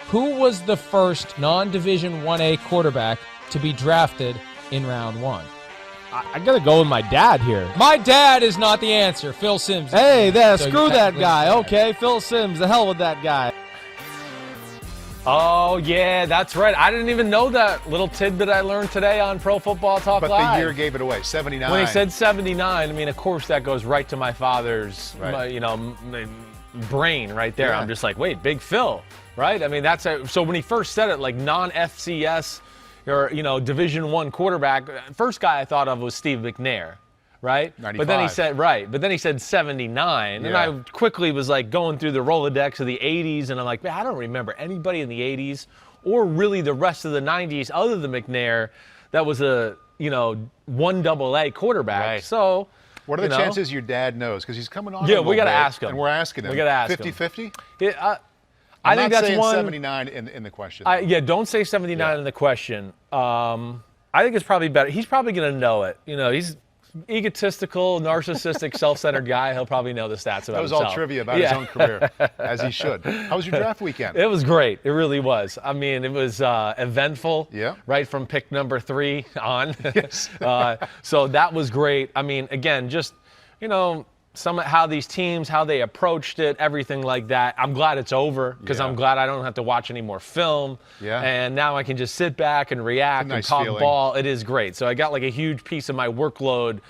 Who was the first non-Division 1A quarterback to be drafted in round 1? I got to go with my dad here. My dad is not the answer. Phil Simms. Hey, there, So screw you that technically guy. said. Okay, Phil Simms, the hell with that guy. Oh, yeah, that's right. I didn't even know that little tidbit I learned today on Pro Football Talk But Live. the year gave it away, 79. When he said 79, I mean, of course, that goes right to my father's, brain right there. Yeah. I'm just like, wait, Big Phil, right? I mean, so when he first said it, like non-FCS or, Division I quarterback, first guy I thought of was Steve McNair. Right? 95. But then he said 79. And I quickly was like going through the Rolodex of the 80s, and I'm like, man, I don't remember anybody in the 80s or really the rest of the 90s other than McNair that was a, 1AA quarterback. Right. So, what are the chances your dad knows? Because he's coming on. Yeah, we got to ask him. And we're asking him. We got to ask 50-50? I think that's saying one. 79 in the question. Don't say 79 in the question. I think it's probably better. He's probably going to know it. He's egotistical, narcissistic, self-centered guy. He'll probably know the stats about that was himself. all trivia about his own career, as he should. How was your draft weekend? It was great. It really was. I mean, it was eventful. Yeah. Right from pick number 3 on. Yes. So that was great. I mean, again, just how these teams, how they approached it, everything like that. I'm glad it's over because I'm glad I don't have to watch any more film. Yeah. And now I can just sit back and react and talk ball. It is great. So I got like a huge piece of my workload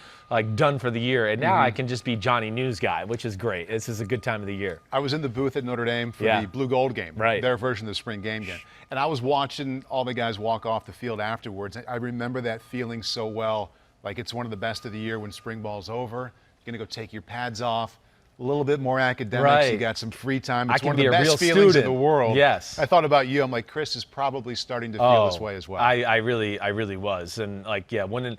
done for the year. And now I can just be Johnny News guy, which is great. This is a good time of the year. I was in the booth at Notre Dame for the Blue Gold game, right? Their version of the spring game. And I was watching all the guys walk off the field afterwards. I remember that feeling so well. Like it's one of the best of the year when spring ball's over. You're going to go take your pads off. A little bit more academics. Right. You got some free time. It's I one can of be the a best real feelings student. in the world. Yes. I thought about you. I'm like, Chris is probably starting to feel this way as well. I really was. And when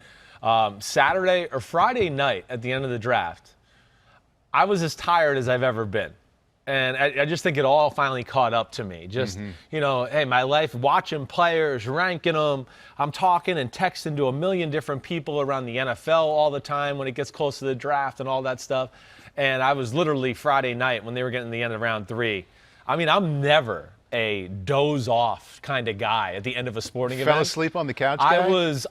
Saturday or Friday night at the end of the draft, I was as tired as I've ever been. And I just think it all finally caught up to me. Just, hey, my life, watching players, ranking them. I'm talking and texting to a million different people around the NFL all the time when it gets close to the draft and all that stuff. And I was literally Friday night when they were getting to the end of round 3. I mean, I'm never a doze off kind of guy at the end of a sporting event. Fell asleep on the couch guy?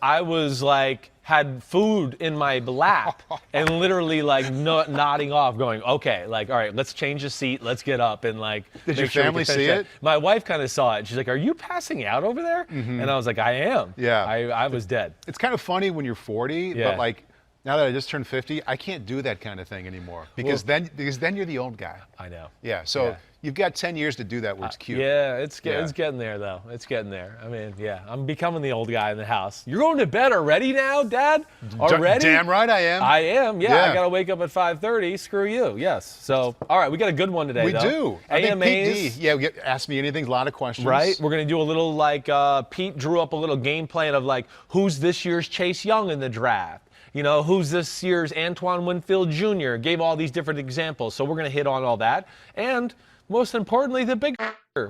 I was like, had food in my lap and literally nodding off going, okay, all right, let's change the seat. Let's get up and Did your family see it? My wife kind of saw it. She's like, are you passing out over there? And I was like, I am. Yeah. I was dead. It's kind of funny when you're 40, but now that I just turned 50, I can't do that kind of thing anymore because then you're the old guy. I know. Yeah. So you've got 10 years to do that where it's cute. Yeah, it's getting there though. It's getting there. I mean, I'm becoming the old guy in the house. You're going to bed already now, Dad? Already? Damn right I am. I am. Yeah. I got to wake up at 5:30. Screw you. Yes. So, all right, we got a good one today. We do. I think Pete D. AMAs. We get Ask Me Anything. A lot of questions. Right. We're going to do a little Pete drew up a little game plan of who's this year's Chase Young in the draft. Who's this year's Antoine Winfield Jr. Gave all these different examples. So we're going to hit on all that. And most importantly, the big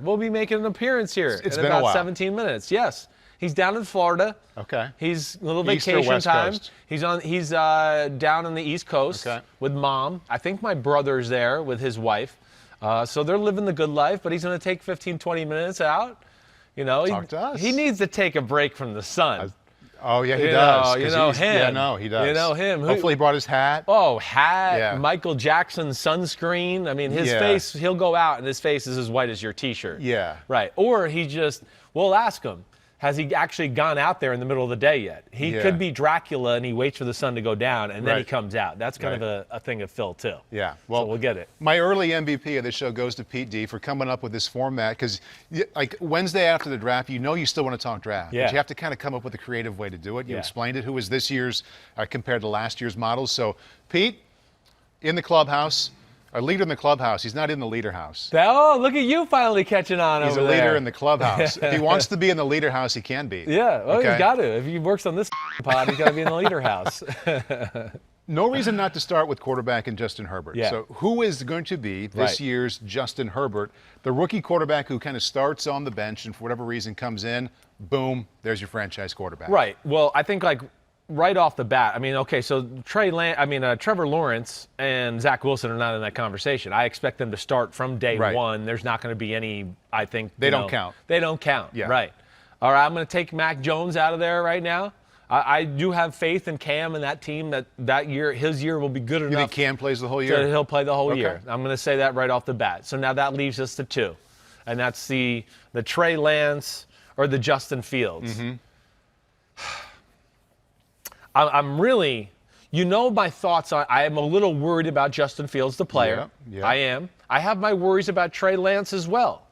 will be making an appearance here It's in been a about while. 17 minutes. Yes. He's down in Florida. Okay. He's a little East or vacation West time. Coast? He's down on the East Coast with Mom. I think my brother's there with his wife. So they're living the good life, but he's going to take 15, 20 minutes out. Talk to us. He needs to take a break from the sun. Oh, yeah, he does. You know him. Yeah, no, he does. You know him. Hopefully he brought his hat. Oh, hat, Yeah. Michael Jackson sunscreen. I mean, his face, he'll go out and his face is as white as your T-shirt. Yeah. Right. Or we'll ask him, has he actually gone out there in the middle of the day yet? He could be Dracula and he waits for the sun to go down and then he comes out. That's kind of a thing of Phil, too. Yeah. Well, so we'll get it. My early MVP of the show goes to Pete D for coming up with this format because, Wednesday after the draft, you still want to talk draft. Yeah. But you have to kind of come up with a creative way to do it. You explained it. Who was this year's compared to last year's models? So, Pete, in the clubhouse, a leader in the clubhouse. He's not in the leader house. Oh, look at you finally catching on He's over a there. leader in the clubhouse. If he wants to be in the leader house, he can be. Yeah, well, he's got to. If he works on this pod, he's got to be in the leader house. No reason not to start with quarterback and Justin Herbert. Yeah. So who is going to be this year's Justin Herbert, the rookie quarterback who kind of starts on the bench and for whatever reason comes in, boom, there's your franchise quarterback. Right. Well, I think right off the bat, I mean, okay, so Trevor Lawrence and Zach Wilson are not in that conversation. I expect them to start from day one. There's not going to be any, I think. They don't count. They don't count, yeah. Right. All right, I'm going to take Mac Jones out of there right now. I do have faith in Cam and that team that year, his year will be good enough. You think Cam plays the whole year? He'll play the whole year. I'm going to say that right off the bat. So now that leaves us to 2. And that's the Trey Lance or the Justin Fields. Mm-hmm. I'm really, my thoughts on, I am a little worried about Justin Fields, the player. Yeah. I am. I have my worries about Trey Lance as well.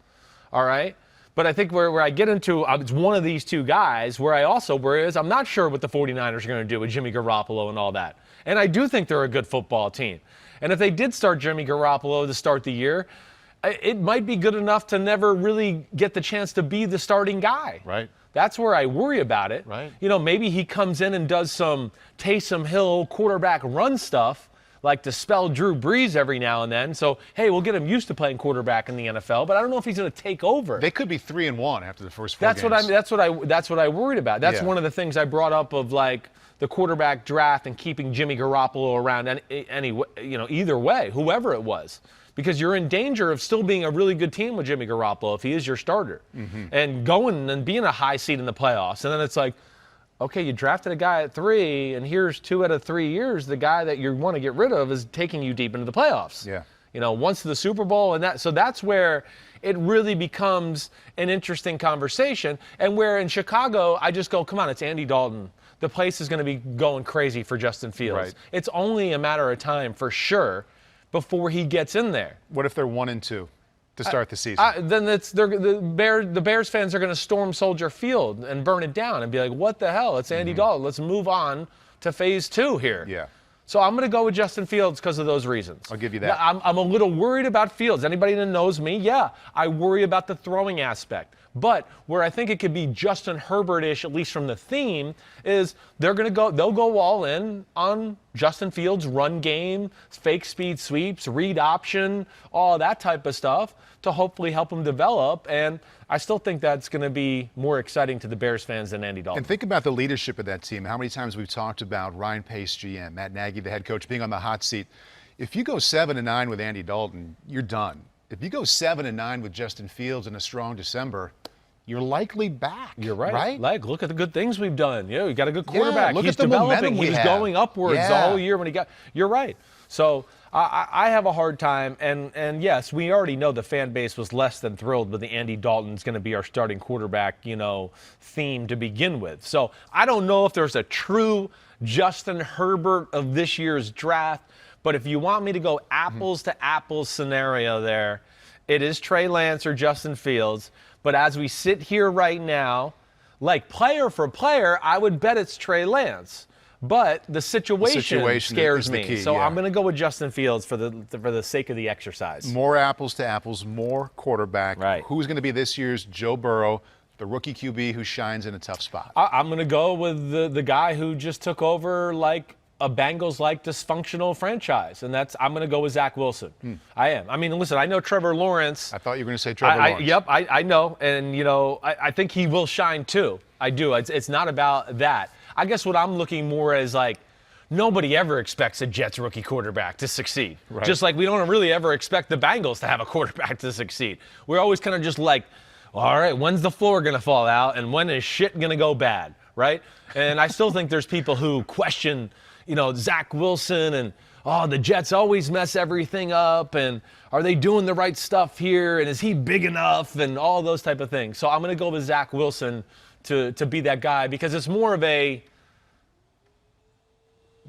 All right? But I think where I get into, it's one of these 2 guys where I also worry is I'm not sure what the 49ers are going to do with Jimmy Garoppolo and all that. And I do think they're a good football team. And if they did start Jimmy Garoppolo to start the year, it might be good enough to never really get the chance to be the starting guy. Right. That's where I worry about it. Right. Maybe he comes in and does some Taysom Hill quarterback run stuff, like to spell Drew Brees every now and then. So, hey, we'll get him used to playing quarterback in the NFL, but I don't know if he's going to take over. They could be 3-1 after the first 4 games. That's what I worried about. That's one of the things I brought up of like the quarterback draft and keeping Jimmy Garoppolo around either way, whoever it was. Because you're in danger of still being a really good team with Jimmy Garoppolo if he is your starter. Mm-hmm. And going and being a high seed in the playoffs. And then it's like, okay, you drafted a guy at 3, and here's 2 out of 3 years, the guy that you want to get rid of is taking you deep into the playoffs. Yeah. Once to the Super Bowl, so that's where it really becomes an interesting conversation. And where in Chicago, I just go, come on, it's Andy Dalton. The place is going to be going crazy for Justin Fields. Right. It's only a matter of time for sure before he gets in there. What if they're 1-2 to start the season? Then the Bears fans are going to storm Soldier Field and burn it down and be like, what the hell? It's Andy Dalton. Let's move on to phase 2 here. Yeah. So I'm going to go with Justin Fields because of those reasons. I'll give you that. Now, I'm a little worried about Fields. Anybody that knows me, I worry about the throwing aspect. But where I think it could be Justin Herbert-ish, at least from the theme, is they'll go all in on Justin Fields' run game, fake speed sweeps, read option, all that type of stuff to hopefully help him develop. And I still think that's going to be more exciting to the Bears fans than Andy Dalton. And think about the leadership of that team. How many times we've talked about Ryan Pace, GM, Matt Nagy, the head coach, being on the hot seat. If you go 7-9 with Andy Dalton, you're done. If you go 7-9 with Justin Fields in a strong December, you're likely back. You're right. Right? Like, look at the good things we've done. We got a good quarterback. Look He's at the developing. momentum He was going upwards the whole year when he got. You're right. So I have a hard time. And yes, we already know the fan base was less than thrilled with the Andy Dalton's going to be our starting quarterback, theme to begin with. So I don't know if there's a true Justin Herbert of this year's draft. But if you want me to go apples to apples scenario there, it is Trey Lance or Justin Fields. But as we sit here right now, like player for player, I would bet it's Trey Lance. But the situation scares me. Key, so I'm going to go with Justin Fields for the sake of the exercise. More apples to apples, more quarterback. Right. Who's going to be this year's Joe Burrow, the rookie QB who shines in a tough spot? I'm going to go with the guy who just took over like a Bengals-like dysfunctional franchise, and I'm going to go with Zach Wilson. I am. I mean, listen, I know Trevor Lawrence. I thought you were going to say Trevor Lawrence. Yep, I know, and I think he will shine too. I do. It's not about that. I guess what I'm looking more as like nobody ever expects a Jets rookie quarterback to succeed. Right. Just like we don't really ever expect the Bengals to have a quarterback to succeed. We're always kind of just like, all right, when's the floor going to fall out, and when is shit going to go bad, right? And I still think there's people who question Zach Wilson and, the Jets always mess everything up, and are they doing the right stuff here, and is he big enough, and all those type of things. So I'm going to go with Zach Wilson to be that guy because it's more of a,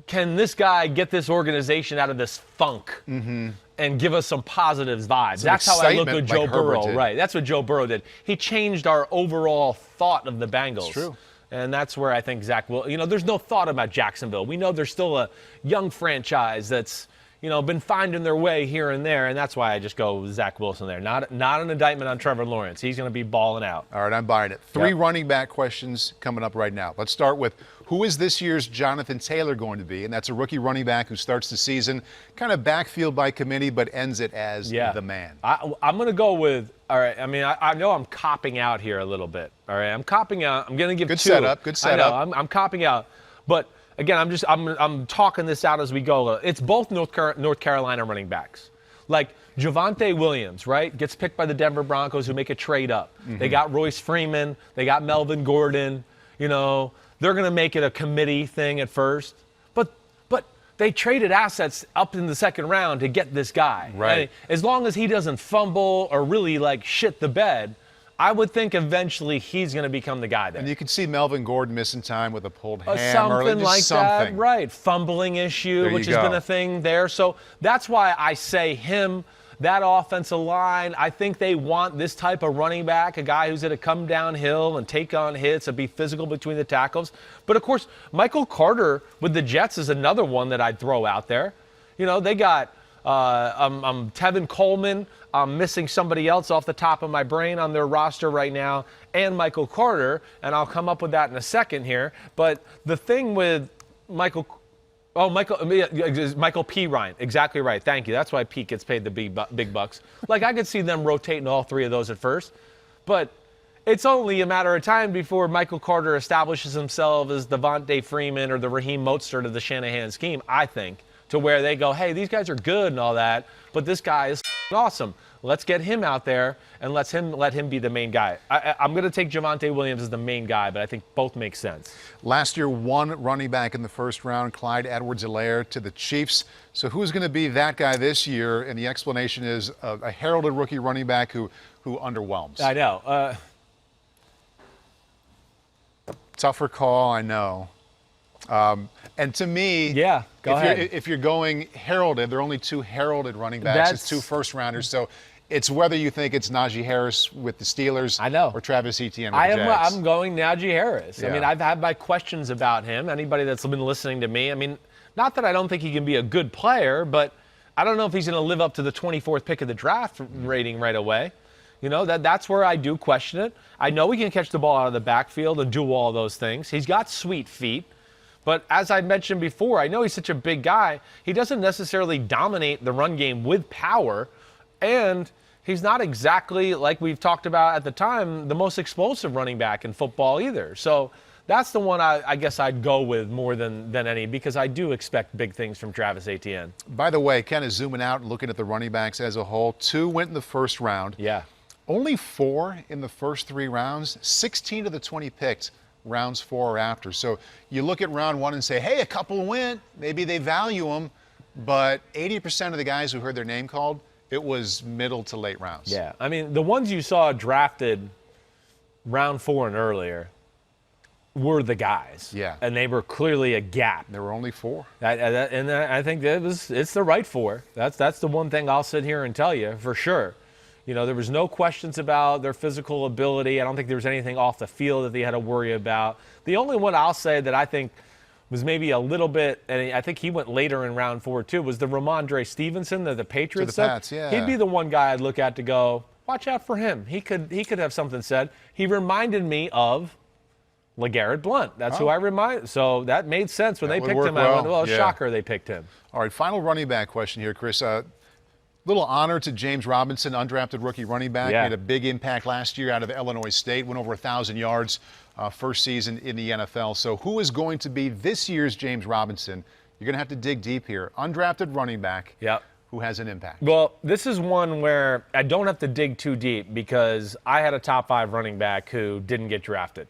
can this guy get this organization out of this funk and give us some positive vibes? That's how I look at Joe Burrow. Right, that's what Joe Burrow did. He changed our overall thought of the Bengals. It's true. And that's where I think Zach will. There's no thought about Jacksonville. We know there's still a young franchise that's, been finding their way here and there, and that's why I just go with Zach Wilson there. Not an indictment on Trevor Lawrence. He's going to be balling out. All right, I'm buying it. 3 running back questions coming up right now. Let's start with who is this year's Jonathan Taylor going to be? And that's a rookie running back who starts the season kind of backfield by committee but ends it as the man. I'm going to go with, all right, I mean, I know I'm copping out here a little bit. All right, I'm copping out. I'm going to give Good 2. setup, good setup. I know, I'm copping out. But again, I'm talking this out as we go. It's both North Carolina running backs. Like Javonte Williams, right, gets picked by the Denver Broncos, who make a trade up. They got Royce Freeman. They got Melvin Gordon. You know, they're going to make it a committee thing at first. But they traded assets up in the second round to get this guy. Right. And as long as he doesn't fumble or really, like, shit the bed, I would think eventually he's going to become the guy there. And you can see Melvin Gordon missing time with a pulled hammer. Something just like something. that, right. Fumbling issue, There which you has go. been a thing there. So that's why I say him, that offensive line. I think they want this type of running back, a guy who's going to come downhill and take on hits and be physical between the tackles. But, of course, Michael Carter with the Jets is another one that I'd throw out there. You know, they got Tevin Coleman. I'm missing somebody else off the top of my brain on their roster right now, and Michael Carter, and I'll come up with that in a second here. But the thing with Michael P. Ryan, exactly right. Thank you. That's why Pete gets paid the big bucks. Like, I could see them rotating all three of those at first, but it's only a matter of time before Michael Carter establishes himself as the Devontae Freeman or the Raheem Mostert of the Shanahan scheme, I think, to where they go, hey, these guys are good and all that, but this guy is awesome. Let's get him out there and let him be the main guy. I'm going to take Javonte Williams as the main guy, but I think both make sense. Last year, one running back in the first round, Clyde Edwards-Helaire to the Chiefs. So who's going to be that guy this year? And the explanation is a heralded rookie running back who underwhelms. I know. Tougher call, I know. And to me, Yeah, go ahead. If you're going heralded, there are only two heralded running backs. It's two first-rounders. So it's whether you think it's Najee Harris with the Steelers I know. or Travis Etienne with the Jags. I'm going Najee Harris. I Yeah. mean, I've had my questions about him. Anybody that's been listening to me, I mean, not that I don't think he can be a good player, but I don't know if he's going to live up to the 24th pick of the draft rating right away. You know, that's where I do question it. I know he can catch the ball out of the backfield and do all those things. He's got sweet feet. But as I mentioned before, I know he's such a big guy. He doesn't necessarily dominate the run game with power. And he's not exactly, like we've talked about at the time, the most explosive running back in football either. So that's the one I guess I'd go with more than any, because I do expect big things from Travis Etienne. By the way, kind of zooming out and looking at the running backs as a whole, 2 went in the first round. Yeah. Only 4 in the first 3 rounds. 16 of the 20 picked rounds 4 or after. So you look at round 1 and say, hey, a couple went. Maybe they value them. But 80% of the guys who heard their name called, it was middle to late rounds. Yeah. I mean, the ones you saw drafted round 4 and earlier were the guys. Yeah. And they were clearly a gap. There were only 4. And I think it's the right 4. That's the one thing I'll sit here and tell you for sure. You know, there was no questions about their physical ability. I don't think there was anything off the field that they had to worry about. The only one I'll say that I think was maybe a little bit, and I think he went later in round 4 too, was the Ramondre Stevenson, the Patriots. To the Pats, yeah. He'd be the one guy I'd look at to go, watch out for him. He could have something said. He reminded me of LeGarrette Blount. That's who I remind. So that made sense when they picked him. I went, well, yeah. Shocker, they picked him. All right, final running back question here, Chris. Little honor to James Robinson, undrafted rookie running back. Yeah. Made a big impact last year out of Illinois State. Went over 1,000 yards first season in the NFL. So who is going to be this year's James Robinson? You're going to have to dig deep here. Undrafted running back. Yep. Who has an impact? Well, this is one where I don't have to dig too deep because I had a top 5 running back who didn't get drafted,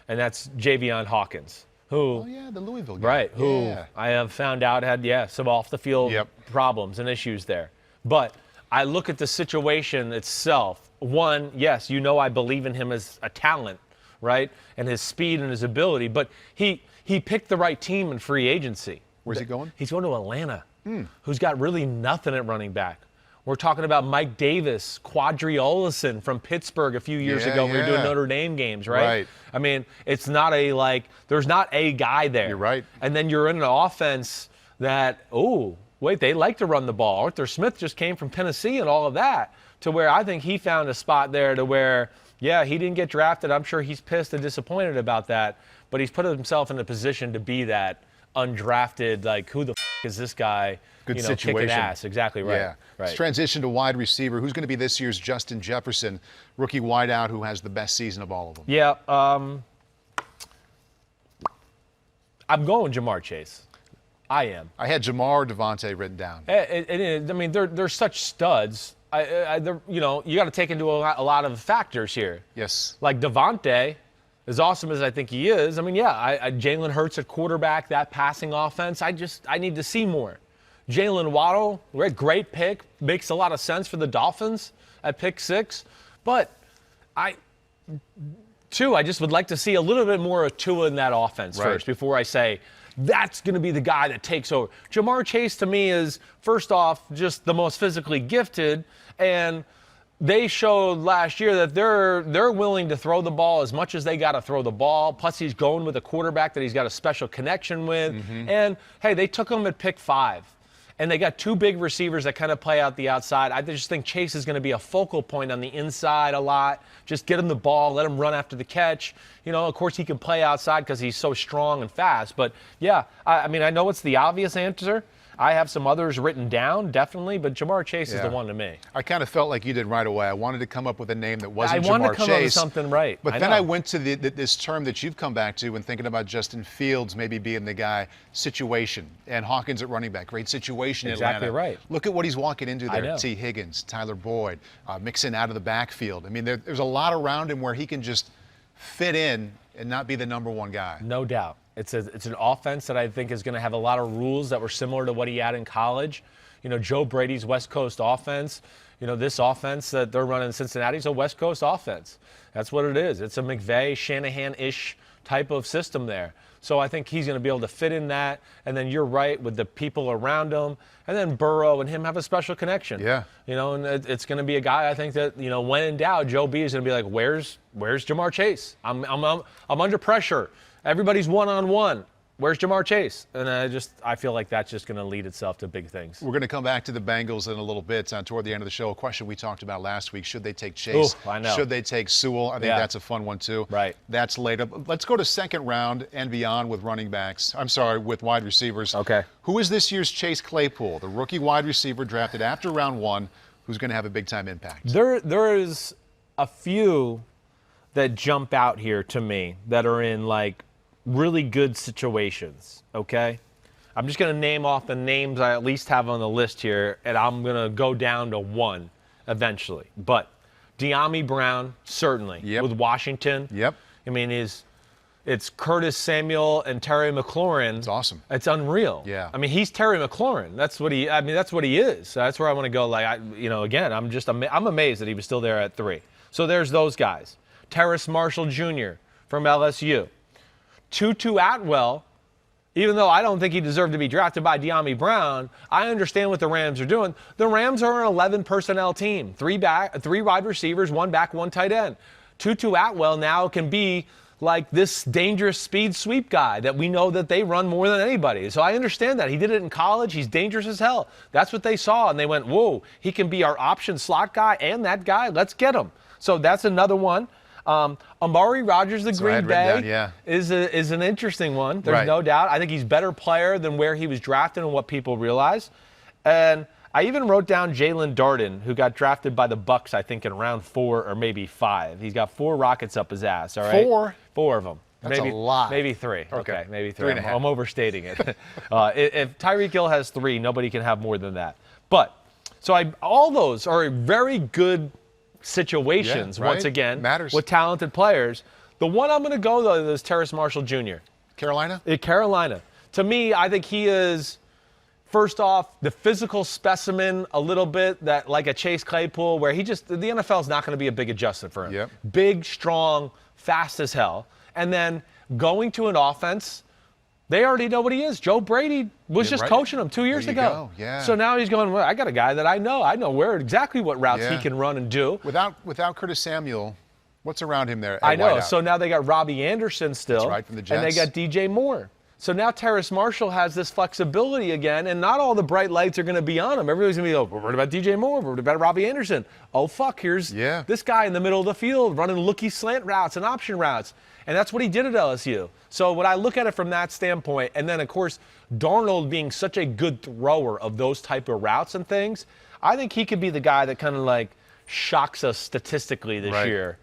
and that's Javion Hawkins, who, Oh, yeah, the Louisville guy. right, who Yeah. I have found out had, some off-the-field problems and issues there. But I look at the situation itself. One, yes, I believe in him as a talent, right, and his speed and his ability, but he picked the right team in free agency. Where's he going? He's going to Atlanta, who's got really nothing at running back. We're talking about Mike Davis, Quadri Olison from Pittsburgh a few years ago when we were doing Notre Dame games, right? Right. I mean, it's not there's not a guy there. You're right. And then you're in an offense that, wait, they like to run the ball. Arthur Smith just came from Tennessee and all of that, to where I think he found a spot there to where, he didn't get drafted. I'm sure he's pissed and disappointed about that, but he's put himself in a position to be that undrafted, like, who the is this guy? Good Kicking situation. ass. Exactly right. Yeah. Right. Let's transition to wide receiver. Who's going to be this year's Justin Jefferson, rookie wideout who has the best season of all of them? Yeah. I'm going Jamar Chase. I am. I had Jamar or Devontae written down. I mean, they're such studs. You got to take into a lot of factors here. Yes. Like Devontae, as awesome as I think he is, I mean, yeah, Jalen Hurts at quarterback, that passing offense, I need to see more. Jalen Waddle, great pick, makes a lot of sense for the Dolphins at pick 6. But I just would like to see a little bit more of Tua in that offense first before I say that's going to be the guy that takes over. Jamar Chase to me is, first off, just the most physically gifted, and they showed last year that they're willing to throw the ball as much as they got to throw the ball. Plus, he's going with a quarterback that he's got a special connection with. And, hey, they took him at pick 5. And they got 2 big receivers that kind of play out the outside. I just think Chase is going to be a focal point on the inside a lot. Just get him the ball, let him run after the catch. Of course, he can play outside because he's so strong and fast. But, yeah, I mean, I know it's the obvious answer. I have some others written down, definitely, but Jamar Chase is the one to me. I kind of felt like you did right away. I wanted to come up with a name that wasn't Jamar Chase. I wanted to come up with something right. But then I went to this term that you've come back to when thinking about Justin Fields maybe being the guy, situation, and Hawkins at running back. Great situation in Atlanta. Exactly right. Look at what he's walking into there. T. Higgins, Tyler Boyd, mixing out of the backfield. I mean, there's a lot around him where he can just fit in and not be the number 1 guy. No doubt. It's an offense that I think is going to have a lot of rules that were similar to what he had in college. Joe Brady's West Coast offense, this offense that they're running in Cincinnati is a West Coast offense. That's what it is. It's a McVay, Shanahan-ish type of system there. So I think he's going to be able to fit in that. And then you're right with the people around him. And then Burrow and him have a special connection. Yeah. And it's going to be a guy I think that, when in doubt, Joe B is going to be like, where's Jamar Chase? I'm under pressure. Everybody's one-on-one. Where's Jamar Chase? And I feel like that's just going to lead itself to big things. We're going to come back to the Bengals in a little bit toward the end of the show. A question we talked about last week. Should they take Chase? Ooh, I know. Should they take Sewell? I think that's a fun one, too. Right. That's later. Let's go to second round and beyond with running backs. With wide receivers. Okay. Who is this year's Chase Claypool, the rookie wide receiver drafted after round 1, who's going to have a big-time impact? There is a few that jump out here to me that are in, really good situations, okay? I'm just going to name off the names I at least have on the list here, and I'm going to go down to 1 eventually. But De'Ami Brown, certainly, with Washington. Yep. I mean, it's Curtis Samuel and Terry McLaurin. It's awesome. It's unreal. Yeah. I mean, he's Terry McLaurin. That's what he is. That's where I want to go. Again, I'm amazed that he was still there at 3. So there's those guys. Terrace Marshall Jr. from LSU. Tutu Atwell, even though I don't think he deserved to be drafted by De'Ami Brown, I understand what the Rams are doing. The Rams are an 11-personnel team, 3 wide receivers, 1 back, 1 tight end. Tutu Atwell now can be like this dangerous speed sweep guy that we know that they run more than anybody. So I understand that. He did it in college. He's dangerous as hell. That's what they saw, and they went, whoa, he can be our option slot guy and that guy. Let's get him. So that's another one. Amari Rodgers, the Green Bay, is an interesting one. There's no doubt. I think he's a better player than where he was drafted and what people realize. And I even wrote down Jalen Darden, who got drafted by the Bucs, I think, in round 4 or maybe 5. He's got 4 rockets up his ass, all right? 4? 4 of them. That's a lot. Maybe 3. Okay, maybe 3. 3.5. I'm overstating it. If Tyreek Hill has 3, nobody can have more than that. But, all those are very good situations, once again, with talented players. The one I'm going to go, though, is Terrace Marshall Jr. Carolina? Carolina. To me, I think he is, first off, the physical specimen a little bit, that like a Chase Claypool, where the NFL is not going to be a big adjustment for him. Yep. Big, strong, fast as hell. And then going to an offense, they already know what he is. Joe Brady was just coaching him 2 years ago. Yeah. So now he's going, well, I got a guy that I know. I know exactly what routes he can run and do. Without Curtis Samuel, what's around him there? I know. So now they got Robbie Anderson still. That's right, from the Jets. And they got DJ Moore. So now Terrace Marshall has this flexibility again, and not all the bright lights are going to be on him. Everybody's going to be, what about DJ Moore? What about Robbie Anderson? Oh, fuck, here's this guy in the middle of the field running looky slant routes and option routes. And that's what he did at LSU. So when I look at it from that standpoint, and then, of course, Darnold being such a good thrower of those type of routes and things, I think he could be the guy that kind of like shocks us statistically this year.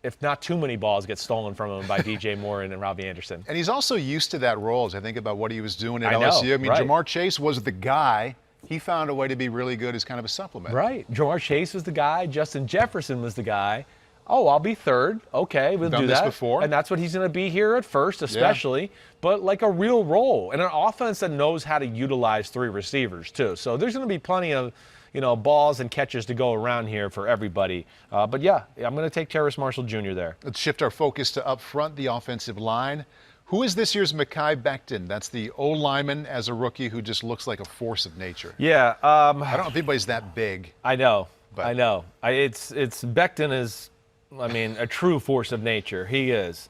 if not too many balls, get stolen from him by DJ Moore and Robbie Anderson. And he's also used to that role as I think about what he was doing at I know, LSU. I mean, right. Jamar Chase was the guy. He found a way to be really good as kind of a supplement. Right. Jamar Chase was the guy. Justin Jefferson was the guy. Oh, I'll be third. Okay, we'll Done do this that. before. And that's what he's going to be here at first, especially. But like a real role. And an offense that knows how to utilize 3 receivers, too. So there's going to be plenty of, balls and catches to go around here for everybody. But, yeah, I'm going to take Terrace Marshall Jr. there. Let's shift our focus to up front, the offensive line. Who is this year's Mekhi Becton? That's the O-lineman as a rookie who just looks like a force of nature. Yeah. I don't know if anybody's that big. I know. But. I know. It's Becton is, a true force of nature. He is.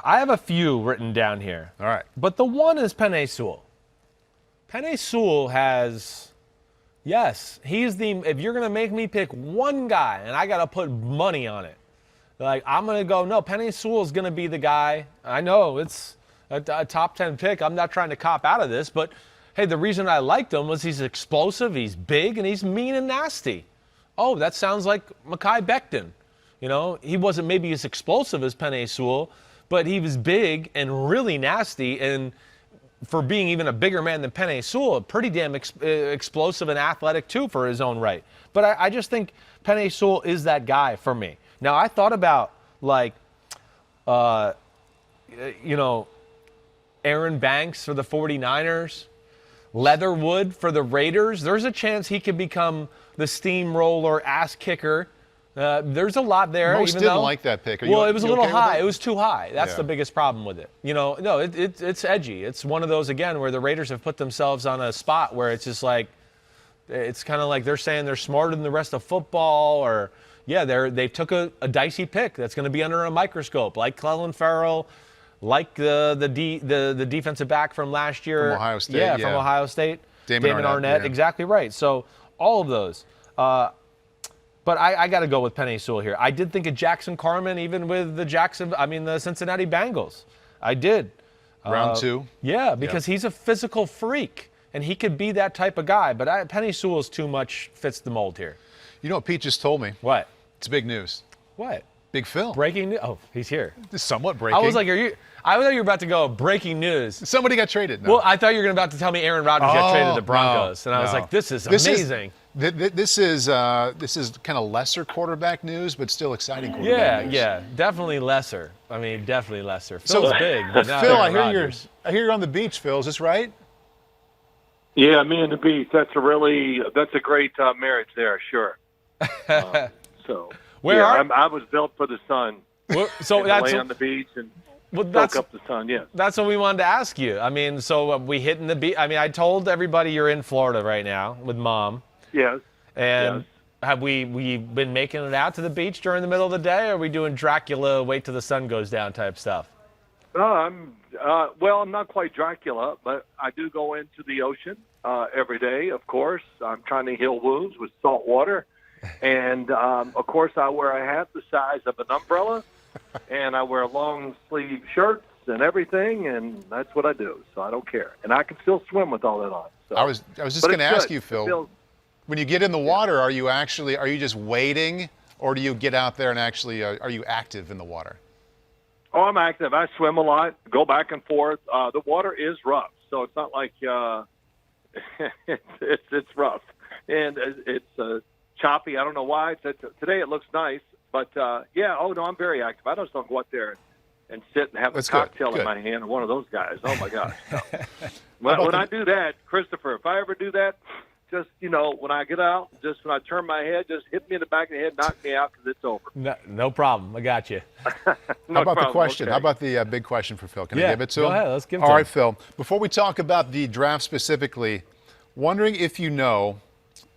I have a few written down here. All right. But the one is Penei Sewell. Penei Sewell has, yes, he's if you're going to make me pick one guy and I got to put money on it, I'm going to go, no, Penei Sewell is going to be the guy. I know it's a top 10 pick. I'm not trying to cop out of this, but hey, the reason I liked him was he's explosive, he's big, and he's mean and nasty. Oh, that sounds like Mekhi Becton. He wasn't maybe as explosive as Penei Sewell, but he was big and really nasty, and for being even a bigger man than Penei Sewell, pretty damn explosive and athletic too for his own right. But I just think Penei Sewell is that guy for me. Now, I thought about, Aaron Banks for the 49ers, Leatherwood for the Raiders. There's a chance he could become the steamroller ass kicker. There's a lot there. Most even didn't though, like that pick. It was a little okay high. It was too high. That's Yeah. the biggest problem with it. No, it's edgy. It's one of those, again, where the Raiders have put themselves on a spot where it's just it's kind of like they're saying they're smarter than the rest of football, or they took a dicey pick that's going to be under a microscope, like Clelin Ferrell, like the defensive back from last year. From Ohio State. From Ohio State. Damon Arnett. Yeah. Exactly right. So all of those. But I got to go with Penei Sewell here. I did think of Jackson Carman, even with the Cincinnati Bengals. I did. Round 2. Yeah, because he's a physical freak, and he could be that type of guy. But Penei Sewell's too much fits the mold here. You know what Pete just told me? What? It's big news. What? Big Phil. Breaking news. Oh, he's here. It's somewhat breaking. I was like, I thought you were about to go breaking news. Somebody got traded. No. Well, I thought you were about to tell me Aaron Rodgers got traded to the Broncos, and I was like, this is amazing. This is kind of lesser quarterback news, but still exciting quarterback news. Yeah, definitely lesser. Definitely lesser. Phil's big, but not Phil, Aaron I Rodgers. hear you're on the beach, Phil. Is this right? Yeah, me and the beach. That's a great marriage there, sure. Where are? I was built for the sun. So and that's lay on the beach and that's soak up the sun. Yeah. That's what we wanted to ask you. So we hitting the beach. I told everybody you're in Florida right now with Mom. Yes. And yes. have we been making it out to the beach during the middle of the day, or are we doing Dracula, wait till the sun goes down type stuff? I'm not quite Dracula, but I do go into the ocean every day. Of course, I'm trying to heal wounds with salt water. And, of course, I wear a hat the size of an umbrella, and I wear long sleeve shirts and everything, and that's what I do. So I don't care. And I can still swim with all that on. So. I was just going to ask you, Phil, when you get in the water, are you just waiting, or do you get out there and actually are you active in the water? Oh, I'm active. I swim a lot, go back and forth. The water is rough, so it's not like it's rough. And it's choppy. I don't know why. Today it looks nice, but I'm very active. I just don't go out there and sit and have a cocktail in my hand or one of those guys. Oh my gosh. No. When I do that, Christopher, if I ever do that, just, when I get out, just when I turn my head, just hit me in the back of the head, knock me out because it's over. No problem. I got you. How about the question? Okay. How about the big question for Phil? Can I give it to him? Go ahead. Let's give it to him. All right, Phil. Before we talk about the draft specifically, wondering if you know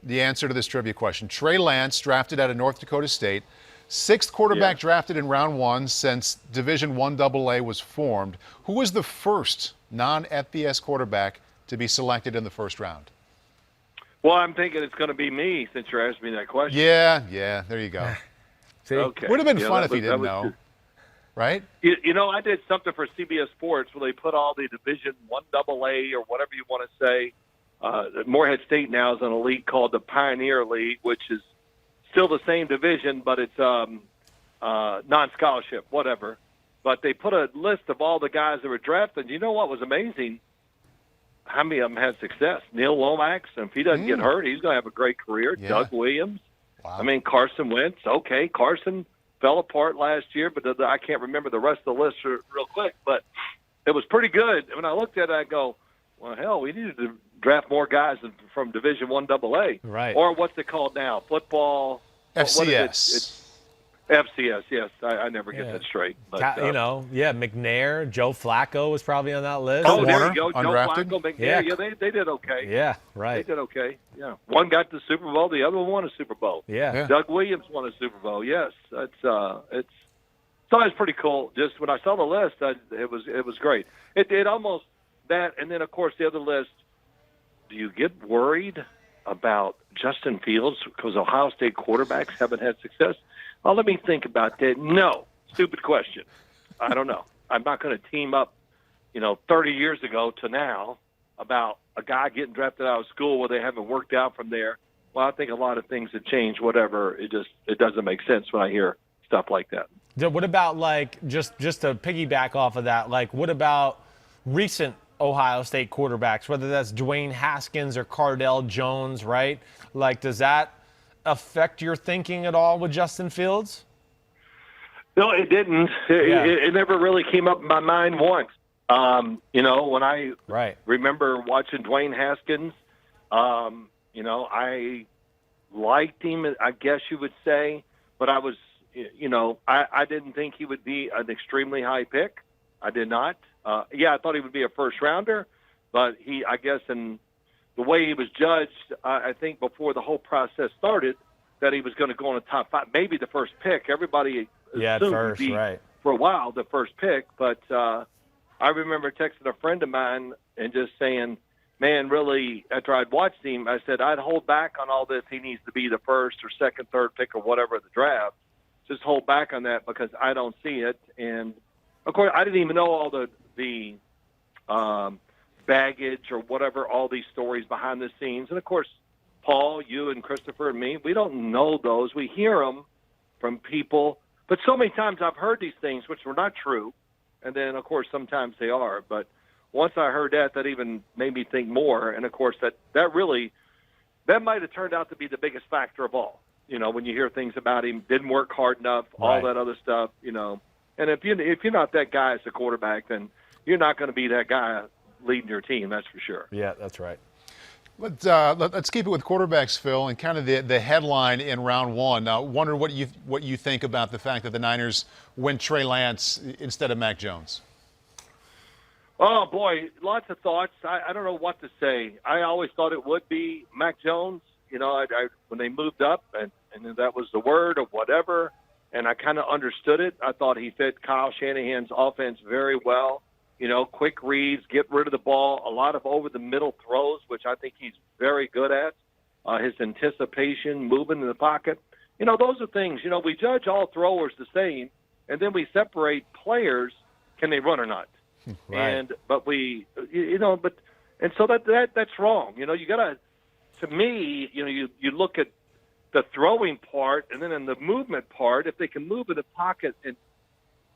the answer to this trivia question. Trey Lance, drafted out of North Dakota State, 6th quarterback drafted in round 1 since Division I AA was formed. Who was the first non-FBS quarterback to be selected in the first round? Well, I'm thinking it's going to be me since you're asking me that question. Yeah, there you go. See? Okay. Would have been fun if you didn't know, right? I did something for CBS Sports where they put all the Division I AA or whatever you want to say. Morehead State now is in a league called the Pioneer League, which is still the same division, but it's non-scholarship, whatever. But they put a list of all the guys that were drafted. You know what was amazing? How many of them had success? Neil Lomax, and if he doesn't get hurt, he's going to have a great career. Yeah. Doug Williams. Wow. I mean, Carson Wentz. Okay, Carson fell apart last year, but I can't remember the rest of the list real quick. But it was pretty good. When I looked at it, I go, well, hell, we needed to draft more guys from Division I AA. Right. Or what's it called now? Football. FCS. What is it? It's FCS, yes. I never get that straight. But, McNair, Joe Flacco was probably on that list. Oh, there Warner, you go. undrafted. Joe Flacco, McNair. Yeah, they did okay. Yeah, right. They did okay. Yeah. One got the Super Bowl. The other one won a Super Bowl. Yeah. Doug Williams won a Super Bowl. Yes. It's always pretty cool. Just when I saw the list, it was great. It almost that, and then, of course, the other list, do you get worried about Justin Fields because Ohio State quarterbacks haven't had success? Well, let me think about that. No. Stupid question. I don't know. I'm not going to team up, 30 years ago to now about a guy getting drafted out of school where they haven't worked out from there. Well, I think a lot of things have changed, whatever. It doesn't make sense when I hear stuff like that. What about, just to piggyback off of that, what about recent Ohio State quarterbacks, whether that's Dwayne Haskins or Cardell Jones, right? Does that affect your thinking at all with Justin Fields? No, it didn't. It never really came up in my mind once. When I remember watching Dwayne Haskins, I liked him, I guess you would say, but I was, I didn't think he would be an extremely high pick. I did not. I thought he would be a first-rounder, but I guess in the way he was judged, I think before the whole process started, that he was going to go in the top 5, maybe the first pick. Everybody assumed first, he'd be, right, for a while, the first pick. But I remember texting a friend of mine and just saying, man, really, after I'd watched him, I said, I'd hold back on all this. He needs to be the first or second, third pick or whatever of the draft. Just hold back on that because I don't see it. And, of course, I didn't even know all the baggage or whatever, all these stories behind the scenes. And, of course, Paul, you and Christopher and me, we don't know those. We hear them from people. But so many times I've heard these things which were not true. And then, of course, sometimes they are. But once I heard that even made me think more. And, of course, that might have turned out to be the biggest factor of all. When you hear things about him, didn't work hard enough, all that other stuff, And if you're not that guy as a quarterback, then you're not going to be that guy leading your team, that's for sure. Yeah, that's right. Let's keep it with quarterbacks, Phil, and kind of the headline in round one. Now, wonder what you think about the fact that the Niners went Trey Lance instead of Mac Jones. Oh, boy, lots of thoughts. I don't know what to say. I always thought it would be Mac Jones. When they moved up, and that was the word or whatever, and I kind of understood it. I thought he fit Kyle Shanahan's offense very well. Quick reads, get rid of the ball, a lot of over-the-middle throws, which I think he's very good at. His anticipation, moving in the pocket. Those are things, we judge all throwers the same, and then we separate players, can they run or not? Right. So that's wrong. You got to, to me, you look at the throwing part and then in the movement part, if they can move in the pocket, and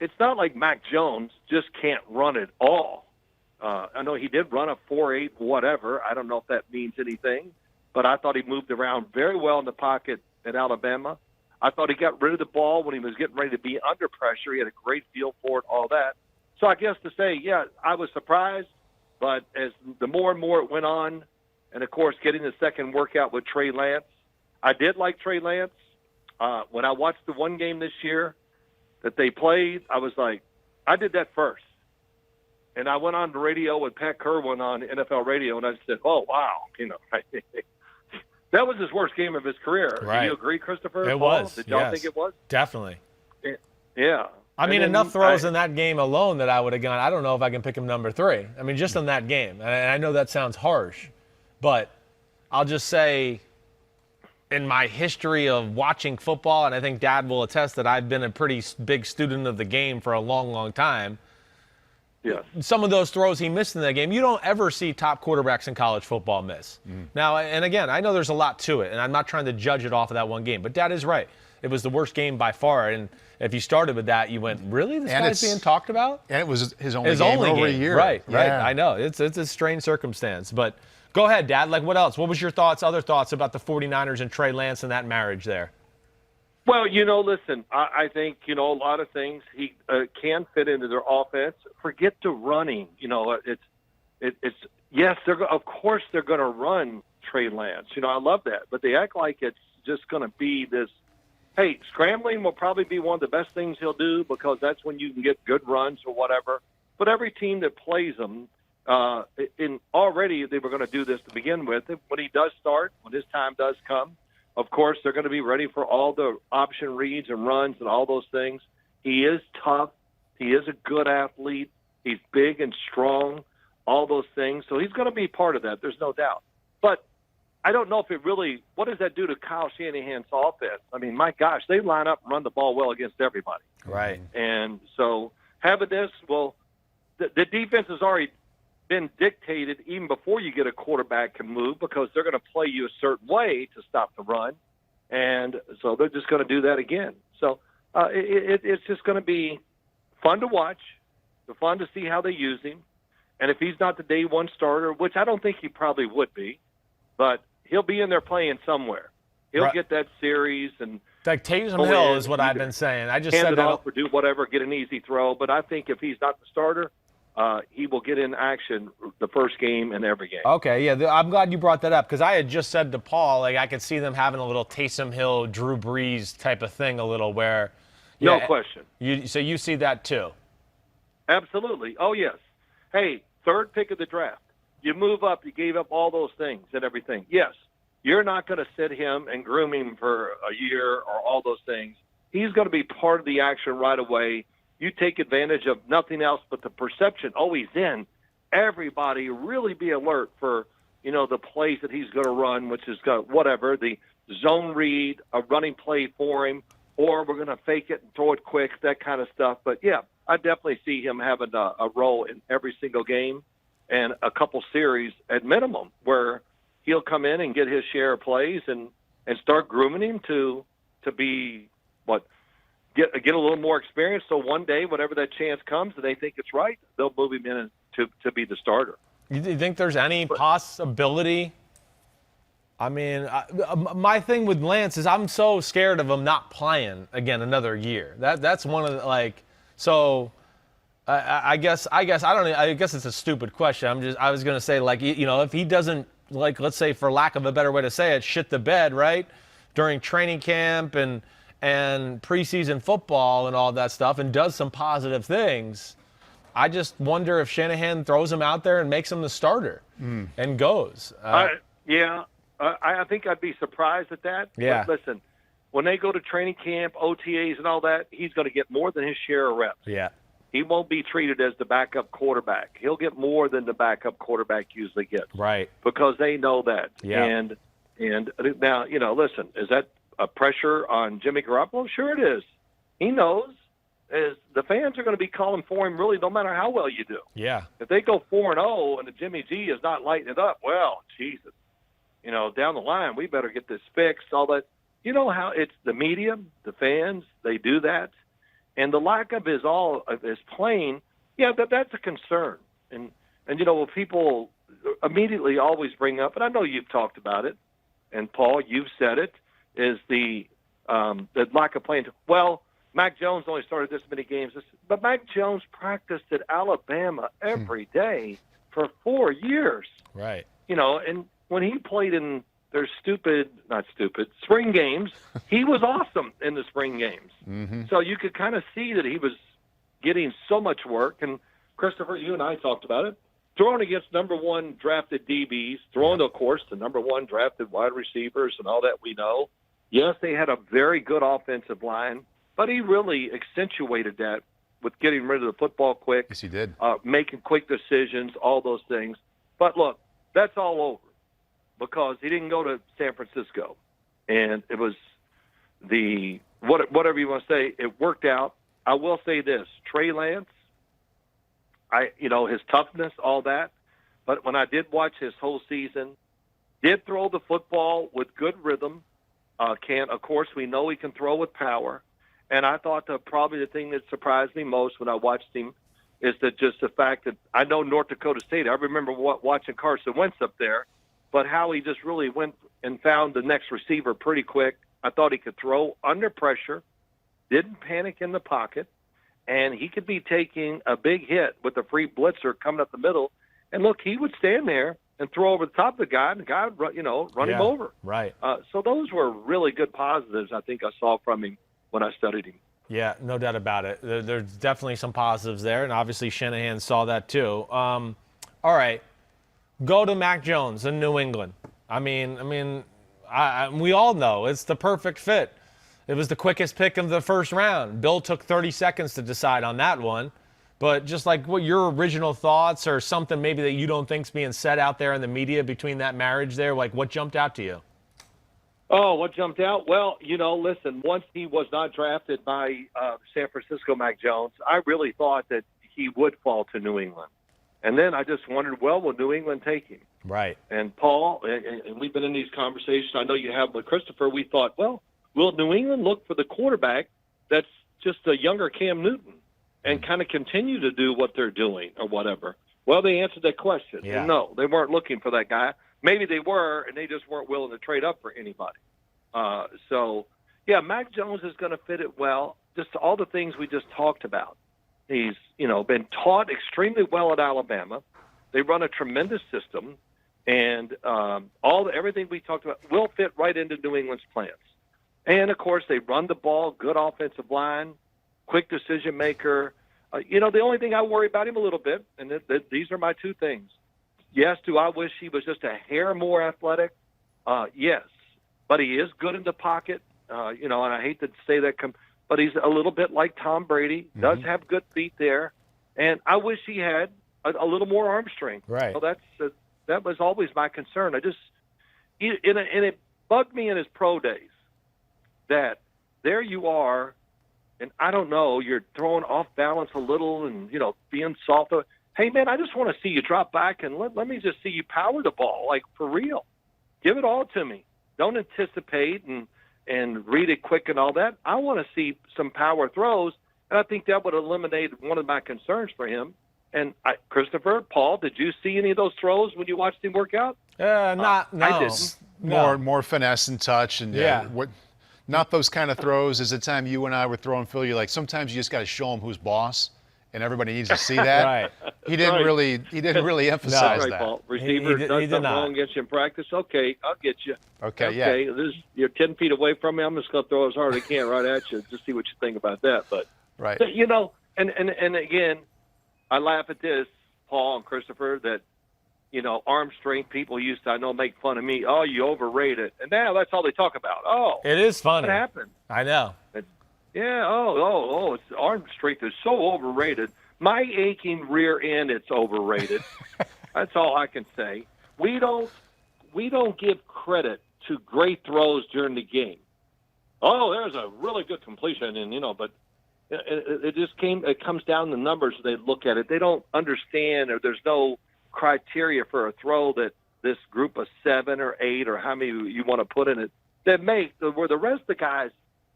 it's not like Mac Jones just can't run at all. I know he did run a 4.8 whatever. I don't know if that means anything, but I thought he moved around very well in the pocket at Alabama. I thought he got rid of the ball when he was getting ready to be under pressure. He had a great feel for it, all that. So I guess to say, I was surprised, but as the more and more it went on, and, of course, getting the second workout with Trey Lance, I did like Trey Lance. When I watched the one game this year that they played, I was like, I did that first. And I went on the radio with Pat Kerwin on NFL radio, and I said, oh, wow. That was his worst game of his career. Right. Do you agree, Christopher? It Paul? was. Did y'all yes. think it was? Definitely. Yeah. I mean, enough throws in that game alone that I would have gone, I don't know if I can pick him number 3. I mean, just in that game. And I know that sounds harsh, but I'll just say in my history of watching football, and I think Dad will attest that I've been a pretty big student of the game for a long, long time, some of those throws he missed in that game, you don't ever see top quarterbacks in college football miss. Now, and again, I know there's a lot to it, and I'm not trying to judge it off of that one game, but Dad is right. It was the worst game by far, and if you started with that, you went, really? This guy's being talked about? And it was his only game over a year. Right. I know. It's a strange circumstance. But go ahead, Dad. Like, what else? What was your other thoughts about the 49ers and Trey Lance and that marriage there? Well, listen, I think, a lot of things he can fit into their offense. Forget the running. It's yes, of course they're going to run Trey Lance. I love that. But they act like it's just going to be this, hey, scrambling will probably be one of the best things he'll do because that's when you can get good runs or whatever. But every team that plays him, already they were going to do this to begin with. When he does start, when his time does come, of course, they're going to be ready for all the option reads and runs and all those things. He is tough. He is a good athlete. He's big and strong, all those things. So he's going to be part of that. There's no doubt. But I don't know if it really – what does that do to Kyle Shanahan's offense? I mean, my gosh, they line up and run the ball well against everybody. Right. And so having this, well, the defense has already been dictated even before you get a quarterback can move because they're going to play you a certain way to stop the run. And so they're just going to do that again. So it's just going to be fun to watch, fun to see how they use him. And if he's not the day one starter, which I don't think he probably would be, but he'll be in there playing somewhere. He'll get that series and like Taysom Hill is what I've been saying. I just hand said it off or do whatever, get an easy throw. But I think if he's not the starter, he will get in action the first game and every game. Okay, yeah, I'm glad you brought that up because I had just said to Paul, like I could see them having a little Taysom Hill, Drew Brees type of thing, a little where. No question. So you see that too? Absolutely. Oh yes. Hey, third pick of the draft. You move up. You gave up all those things and everything. Yes, you're not going to sit him and groom him for a year or all those things. He's going to be part of the action right away. You take advantage of nothing else but the perception. Oh, he's in. Everybody really be alert for, the plays that he's going to run, which is whatever, the zone read, a running play for him, or we're going to fake it and throw it quick, that kind of stuff. But, yeah, I definitely see him having a role in every single game and a couple series at minimum where he'll come in and get his share of plays and start grooming him to be get a little more experience. So one day, whatever that chance comes and they think it's right, they'll move him in to be the starter. You think there's any possibility? I mean, my thing with Lance is I'm so scared of him not playing again another year. That's one of the, so I guess I don't know. I guess it's a stupid question. I was going to say, if he doesn't, let's say for lack of a better way to say it, shit the bed, right? During training camp and preseason football and all that stuff and does some positive things, I just wonder if Shanahan throws him out there and makes him the starter and goes. I think I'd be surprised at that. Yeah. But listen, when they go to training camp, OTAs and all that, he's going to get more than his share of reps. Yeah. He won't be treated as the backup quarterback. He'll get more than the backup quarterback usually gets. Right. Because they know that. Yeah. And now, listen, is that a pressure on Jimmy Garoppolo? Sure it is. He knows is the fans are going to be calling for him really no matter how well you do. Yeah. If they go 4-0 and the Jimmy G is not lighting it up, well, Jesus, down the line, we better get this fixed, all that. You know how it's the media, the fans, they do that. And the lack of his playing, that's a concern. And people immediately always bring up, and I know you've talked about it, and Paul, you've said it, is the lack of playing. Well, Mac Jones only started this many games, but Mac Jones practiced at Alabama every day for 4 years. Right. And when he played in their spring games, he was awesome in the spring games. Mm-hmm. So you could kind of see that he was getting so much work. And Christopher, you and I talked about it. Throwing against number one drafted DBs, throwing, of course, the number one drafted wide receivers and all that we know. Yes, they had a very good offensive line, but he really accentuated that with getting rid of the football quick. Yes, he did. Making quick decisions, all those things. But, look, that's all over because he didn't go to San Francisco. And it was whatever you want to say, it worked out. I will say this, Trey Lance, his toughness, all that. But when I did watch his whole season, did throw the football with good rhythm. Of course, we know he can throw with power. And I thought probably the thing that surprised me most when I watched him is that just the fact that I know North Dakota State. I remember watching Carson Wentz up there, but how he just really went and found the next receiver pretty quick. I thought he could throw under pressure, didn't panic in the pocket, and he could be taking a big hit with a free blitzer coming up the middle. And look, he would stand there and throw over the top of the guy, and the guy would run him over. Right. So those were really good positives I think I saw from him when I studied him. Yeah, no doubt about it. There's definitely some positives there, and obviously Shanahan saw that too. All right, go to Mac Jones in New England. I mean, we all know it's the perfect fit. It was the quickest pick of the first round. Bill took 30 seconds to decide on that one. But just like what your original thoughts or something maybe that you don't think's being said out there in the media between that marriage there, like what jumped out to you? Oh, what jumped out? Well, listen, once he was not drafted by San Francisco, Mac Jones, I really thought that he would fall to New England. And then I just wondered, well, will New England take him? Right. And Paul, and we've been in these conversations, I know you have with Christopher, we thought, well, will New England look for the quarterback that's just a younger Cam Newton and kind of continue to do what they're doing or whatever? Well, they answered that question. Yeah. And no, they weren't looking for that guy. Maybe they were, and they just weren't willing to trade up for anybody. Mac Jones is going to fit it well. Just all the things we just talked about. He's, been taught extremely well at Alabama. They run a tremendous system, and everything we talked about will fit right into New England's plans. And, of course, they run the ball, good offensive line, quick decision maker. The only thing I worry about him a little bit, and these are my two things. Yes, do I wish he was just a hair more athletic? Yes. But he is good in the pocket, and I hate to say that, but he's a little bit like Tom Brady, does have good feet there. And I wish he had a little more arm strength. Right. So that was always my concern. And it bugged me in his pro days that there you are, and I don't know, you're throwing off balance a little and, being soft. Hey, man, I just want to see you drop back and let me just see you power the ball, like for real. Give it all to me. Don't anticipate and read it quick and all that. I want to see some power throws, and I think that would eliminate one of my concerns for him. And Christopher, Paul, did you see any of those throws when you watched him work out? No. I didn't. More finesse and touch, and not those kind of throws. As the time you and I were throwing Phil, you're like, sometimes you just got to show him who's boss, and everybody needs to see that. Right. He didn't really emphasize right, that. Paul. Receiver does something wrong against you in practice. Okay, I'll get you. Okay, You're 10 feet away from me. I'm just going to throw as hard as I can right at you. Just see what you think about that. But right, and again, I laugh at this, Paul and Christopher, that arm strength people used to, I know, make fun of me. Oh, you overrate it, and now that's all they talk about. Oh, it is funny. What happened? I know. It's arm strength is so overrated. My aching rear end, it's overrated. That's all I can say. We don't give credit to great throws during the game. Oh, there's a really good completion, and but it comes down to numbers. They look at it. They don't understand, or there's no criteria for a throw that this group of 7 or 8 or how many you want to put in it that make where the rest of the guys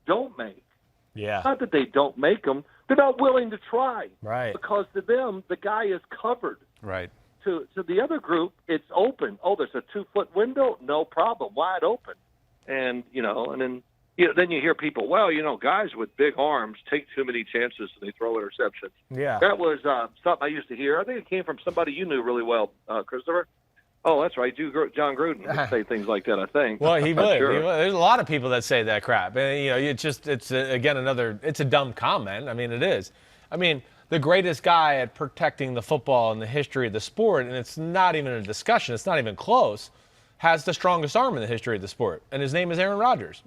don't make. Yeah. Not that they don't make them. They're not willing to try. Right. Because to them, the guy is covered. right. To the other group, it's open. Oh, there's a 2-foot window? No problem. Wide open. And, and then then you hear people, well, guys with big arms take too many chances and they throw interceptions. Yeah. That was something I used to hear. I think it came from somebody you knew really well, Christopher. Oh, that's right. John Gruden would say things like that, I think. Well, he would. Sure. There's a lot of people that say that crap. And, it's a dumb comment. I mean, it is. I mean, the greatest guy at protecting the football in the history of the sport, and it's not even a discussion, it's not even close, has the strongest arm in the history of the sport. And his name is Aaron Rodgers.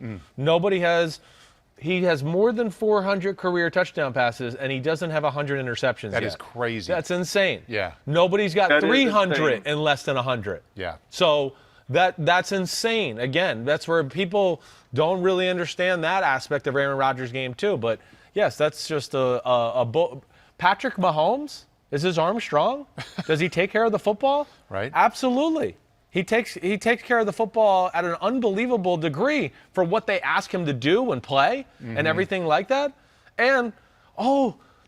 He has more than 400 career touchdown passes, and he doesn't have 100 interceptions That yet. is crazy. That's insane. Yeah. Nobody's got That is 300 insane. and less than 100. Yeah. So that's insane. Again, that's where people don't really understand that aspect of Aaron Rodgers' game too. But yes, that's just Patrick Mahomes Is his arm strong? Does he take care of the football? Right. Absolutely. He takes care of the football at an unbelievable degree for what they ask him to do and play and everything like that. And,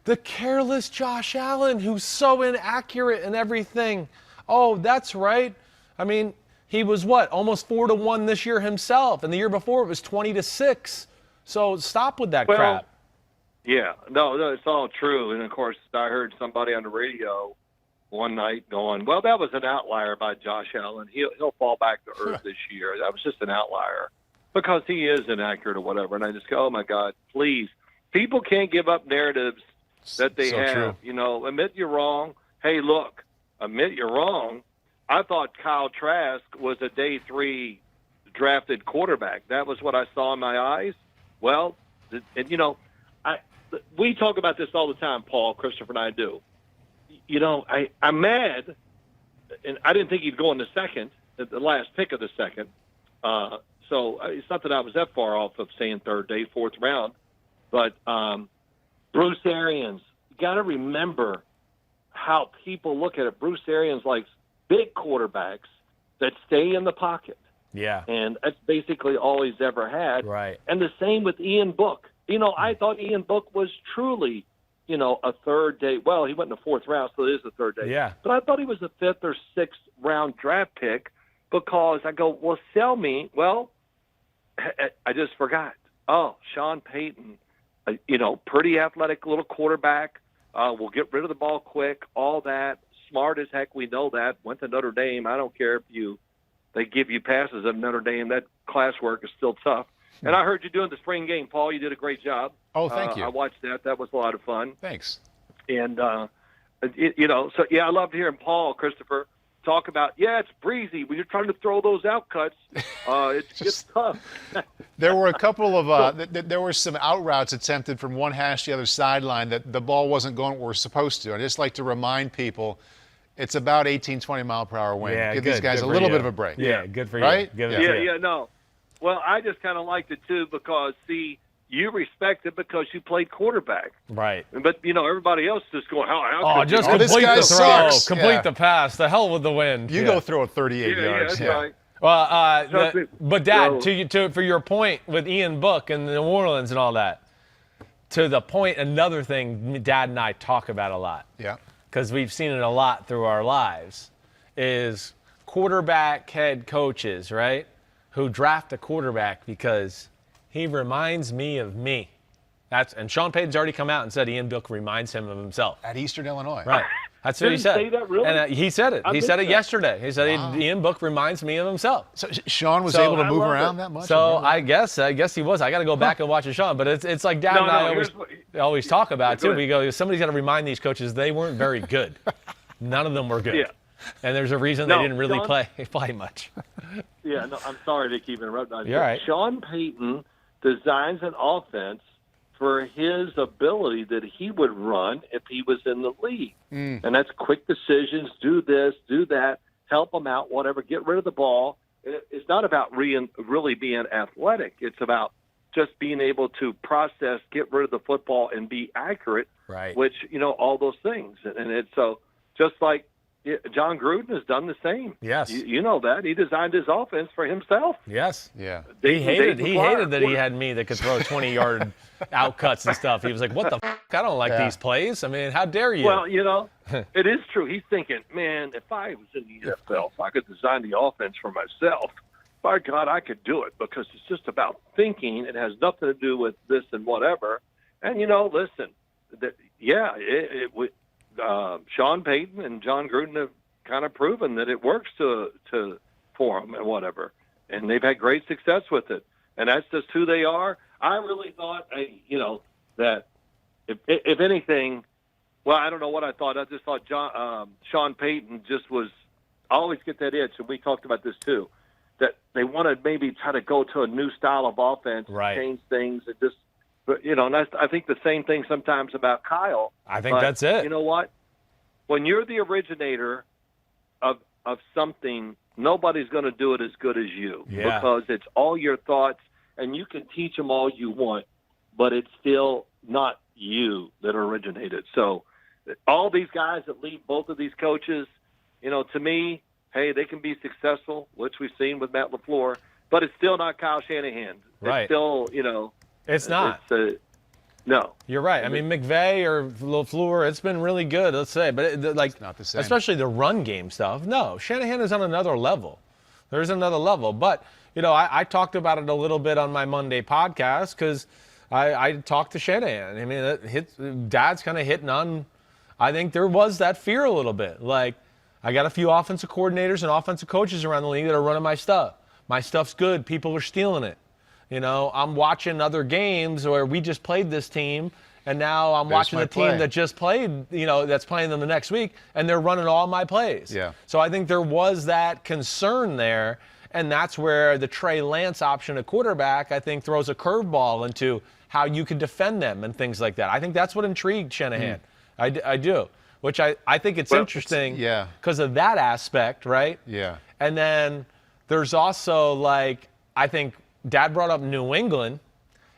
the careless Josh Allen, who's so inaccurate and everything. Oh, that's right. I mean, he was almost 4-1 this year himself, and the year before it was 20-6. So stop with that crap. Yeah, no, it's all true. And of course, I heard somebody on the radio one night going, "Well, that was an outlier by Josh Allen. He'll fall back to earth this year. That was just an outlier because he is inaccurate or whatever." And I just go, "Oh my God, please! People can't give up narratives that they have. True. You know, admit you're wrong. Hey, look, admit you're wrong. I thought Kyle Trask was a day 3 drafted quarterback. That was what I saw in my eyes. Well, and you know, we talk about this all the time, Paul, Christopher, and I do. You know, I'm mad, and I didn't think he'd go in the second, the last pick of the second. So it's not that I was that far off of saying third day, fourth round. But Bruce Arians, you got to remember how people look at it. Bruce Arians likes big quarterbacks that stay in the pocket. Yeah. And that's basically all he's ever had. Right. And the same with Ian Book. You know, I thought Ian Book was truly, you know, a third day. Well, he went in the fourth round, so it is the third day. Yeah. But I thought he was a 5th or 6th round draft pick because I go, well, sell me. Well, I just forgot. Oh, Sean Payton, you know, pretty athletic little quarterback. Will get rid of the ball quick, all that. Smart as heck, we know that. Went to Notre Dame. I don't care if they give you passes at Notre Dame. That classwork is still tough. And I heard you doing the spring game, Paul. You did a great job. Oh, thank you. I watched that. That was a lot of fun. Thanks. And, you know, so, yeah, I loved hearing Paul, Christopher, talk about, it's breezy. When you're trying to throw those out cuts, it's tough. There were a couple of there were some out routes attempted from one hash to the other sideline that the ball wasn't going where we're supposed to. I just like to remind people it's about 18, 20 mile per hour wind. Yeah, Give these guys a little bit of a break. Yeah, good for you. Right? Give it to you. Yeah, no. Well, I just kind of liked it, too, because, see, you respect it because you played quarterback. Right. But, you know, everybody else is going, Just this complete guy the throw. sucks. Complete Yeah. the pass. The hell with the wind. You go throw it 38 yards. that's right. Well, but Dad, So- for your point with Ian Book and New Orleans and all that, to the point, another thing Dad and I talk about a lot, Yeah. because we've seen it a lot through our lives, is quarterback head coaches, right, who draft a quarterback because he reminds me of me. And Sean Payton's already come out and said Ian Book reminds him of himself. At Eastern Illinois. Right. That's what he Didn't said. say that, really? And he said it. He said it yesterday. He said Ian Book reminds me of himself. So Sean was So- able to I move love around it. that much? So I guess he was. I got to go back and watch it, Sean. But it's like Dad and I always talk about go too. ahead. We go, somebody's got to remind these coaches they weren't very good. None of them were good. Yeah. And there's a reason No, they didn't really Sean- play much. Yeah, no, I'm sorry to keep interrupting. You're right. Sean Payton designs an offense for his ability that he would run if he was in the league. And that's quick decisions, do this, do that, help them out, whatever, get rid of the ball. It's not about really being athletic. It's about just being able to process, get rid of the football, and be accurate, Right. which, you know, all those things. And it's so just like John Gruden has done the same. Yes. You know that. He designed his offense for himself. Yes. Yeah. He hated that he had me that could throw 20-yard out cuts and stuff. He was like, what the f***? I don't like these plays. I mean, how dare you? Well, you know, it is true. He's thinking, man, if I was in the NFL, if I could design the offense for myself, by God, I could do it because it's just about thinking. It has nothing to do with this and whatever. And, you know, listen, Sean Payton and John Gruden have kind of proven that it works for them and whatever. And they've had great success with it. And that's just who they are. I really thought, that if anything, well, I don't know what I thought. I just thought Sean Payton just was – I always get that itch, and we talked about this too, that they want to maybe try to go to a new style of offense, Right. change things, and just – but, you know, and I think the same thing sometimes about Kyle. I think that's it. You know what? When you're the originator of something, nobody's going to do it as good as you because it's all your thoughts, and you can teach them all you want, but it's still not you that originated. So all these guys that lead both of these coaches, to me, hey, they can be successful, which we've seen with Matt LaFleur, but it's still not Kyle Shanahan. Right. It's still, It's not. No. You're right. I mean, McVay or LaFleur, it's been really good, let's say. But, it's not the same. Especially the run game stuff. No, Shanahan is on another level. There's another level. But, I talked about it a little bit on my Monday podcast because I talked to Shanahan. I mean, Dad's kind of hitting on, I think there was that fear a little bit. Like, I got a few offensive coordinators and offensive coaches around the league that are running my stuff. My stuff's good. People are stealing it. I'm watching other games where we just played this team, and now I'm watching the team that just played, that's playing them the next week, and they're running all my plays. Yeah. So I think there was that concern there, and that's where the Trey Lance option at quarterback, I think, throws a curveball into how you can defend them and things like that. I think that's what intrigued Shanahan. I do, which I think it's interesting because of that aspect, right? Yeah. And then there's also, I think Dad brought up New England,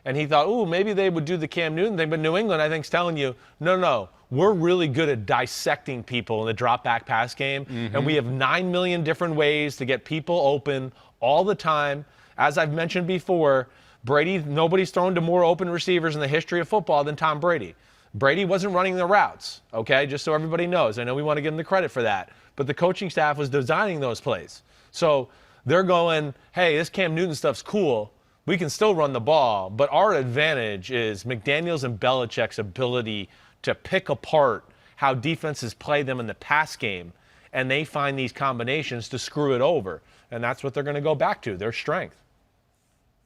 and he thought, maybe they would do the Cam Newton thing. But New England, I think, is telling you, no, we're really good at dissecting people in the drop-back pass game, and we have 9 million different ways to get people open all the time. As I've mentioned before, nobody's thrown to more open receivers in the history of football than Tom Brady. Brady wasn't running the routes, okay, just so everybody knows. I know we want to give him the credit for that. But the coaching staff was designing those plays. So they're going, hey, this Cam Newton stuff's cool. We can still run the ball, but our advantage is McDaniels and Belichick's ability to pick apart how defenses play them in the pass game, and they find these combinations to screw it over. And that's what they're going to go back to, their strength.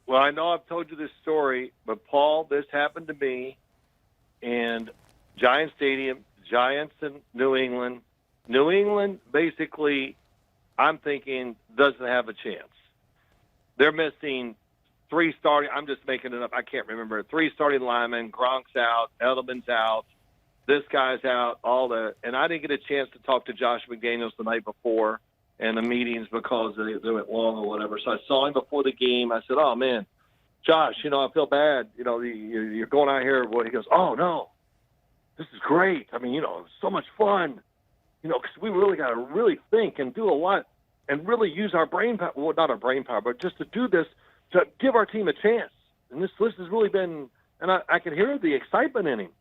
Well, I know I've told you this story, but, Paul, this happened to me, and Giant Stadium, Giants in New England. New England basically, I'm thinking, doesn't have a chance. They're missing 3 starting. I'm just making it up. I can't remember. 3 starting linemen. Gronk's out. Edelman's out. This guy's out. And I didn't get a chance to talk to Josh McDaniels the night before and the meetings because they went long or whatever. So I saw him before the game. I said, "Oh man, Josh, I feel bad. You're going out here." He goes, "Oh no, this is great. I mean, it's so much fun. Because we really got to really think and do a lot and really use our brain power. Well, not our brain power, but just to do this, to give our team a chance. And this has really been, and I can hear the excitement in him.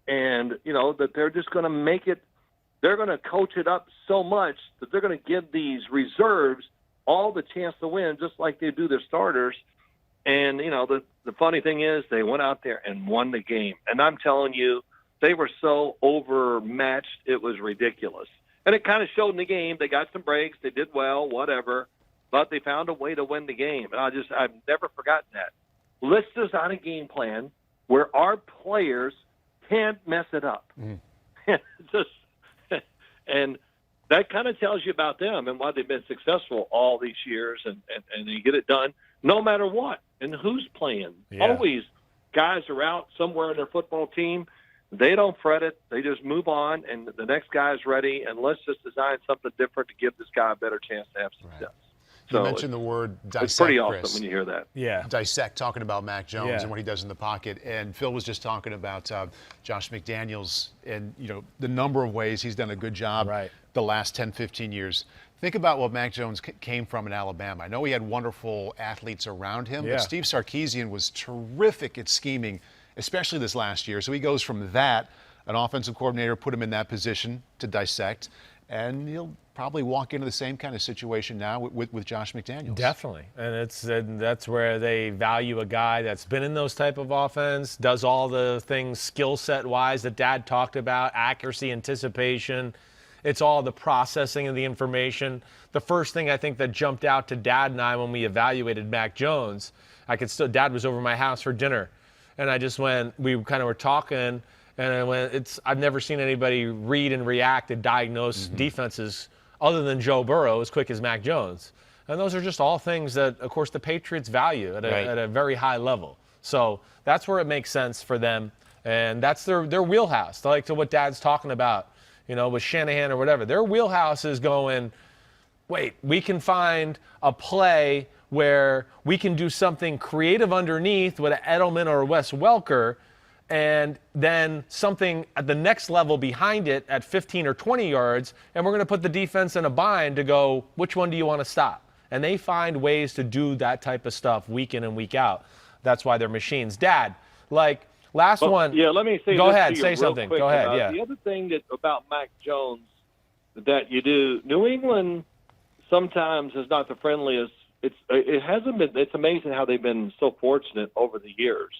And, that they're just going to make it, they're going to coach it up so much that they're going to give these reserves all the chance to win, just like they do their starters. And, the funny thing is they went out there and won the game. And I'm telling you, they were so overmatched, it was ridiculous. And it kind of showed in the game. They got some breaks. They did well, whatever. But they found a way to win the game. And I've never forgotten that. Let's design a game plan where our players can't mess it up. And that kind of tells you about them and why they've been successful all these years. And they get it done no matter what. And who's playing? Yeah. Always guys are out somewhere in their football team. They don't fret it. They just move on, and the next guy's ready, and let's just design something different to give this guy a better chance to have success. Right. So you mentioned the word dissect, it's pretty Chris. awesome when you hear that. Yeah. Dissect, talking about Mac Jones and what he does in the pocket. And Phil was just talking about Josh McDaniels and, the number of ways he's done a good job the last 10, 15 years. Think about what Mac Jones came from in Alabama. I know he had wonderful athletes around him, but Steve Sarkisian was terrific at scheming, especially this last year. So he goes from that, an offensive coordinator put him in that position to dissect, and he'll probably walk into the same kind of situation now with Josh McDaniels. Definitely, and that's where they value a guy that's been in those type of offense, does all the things skill set wise that Dad talked about, accuracy, anticipation. It's all the processing of the information. The first thing I think that jumped out to Dad and I when we evaluated Mac Jones, Dad was over my house for dinner, and we kind of were talking, and I went, I've never seen anybody read and react and diagnose defenses other than Joe Burrow as quick as Mac Jones. And those are just all things that, of course, the Patriots value at a very high level. So that's where it makes sense for them, and that's their wheelhouse. Like to what Dad's talking about, with Shanahan or whatever. Their wheelhouse is going, wait, we can find a play where we can do something creative underneath with an Edelman or a Wes Welker and then something at the next level behind it at 15 or 20 yards, and we're going to put the defense in a bind to go, which one do you want to stop? And they find ways to do that type of stuff week in and week out. That's why they're machines. Dad, like last one. Yeah, let me say Go this ahead, to you say real something. quick. Go ahead, yeah. The other thing about Mac Jones that you do, New England sometimes is not the friendliest. It hasn't been. It's amazing how they've been so fortunate over the years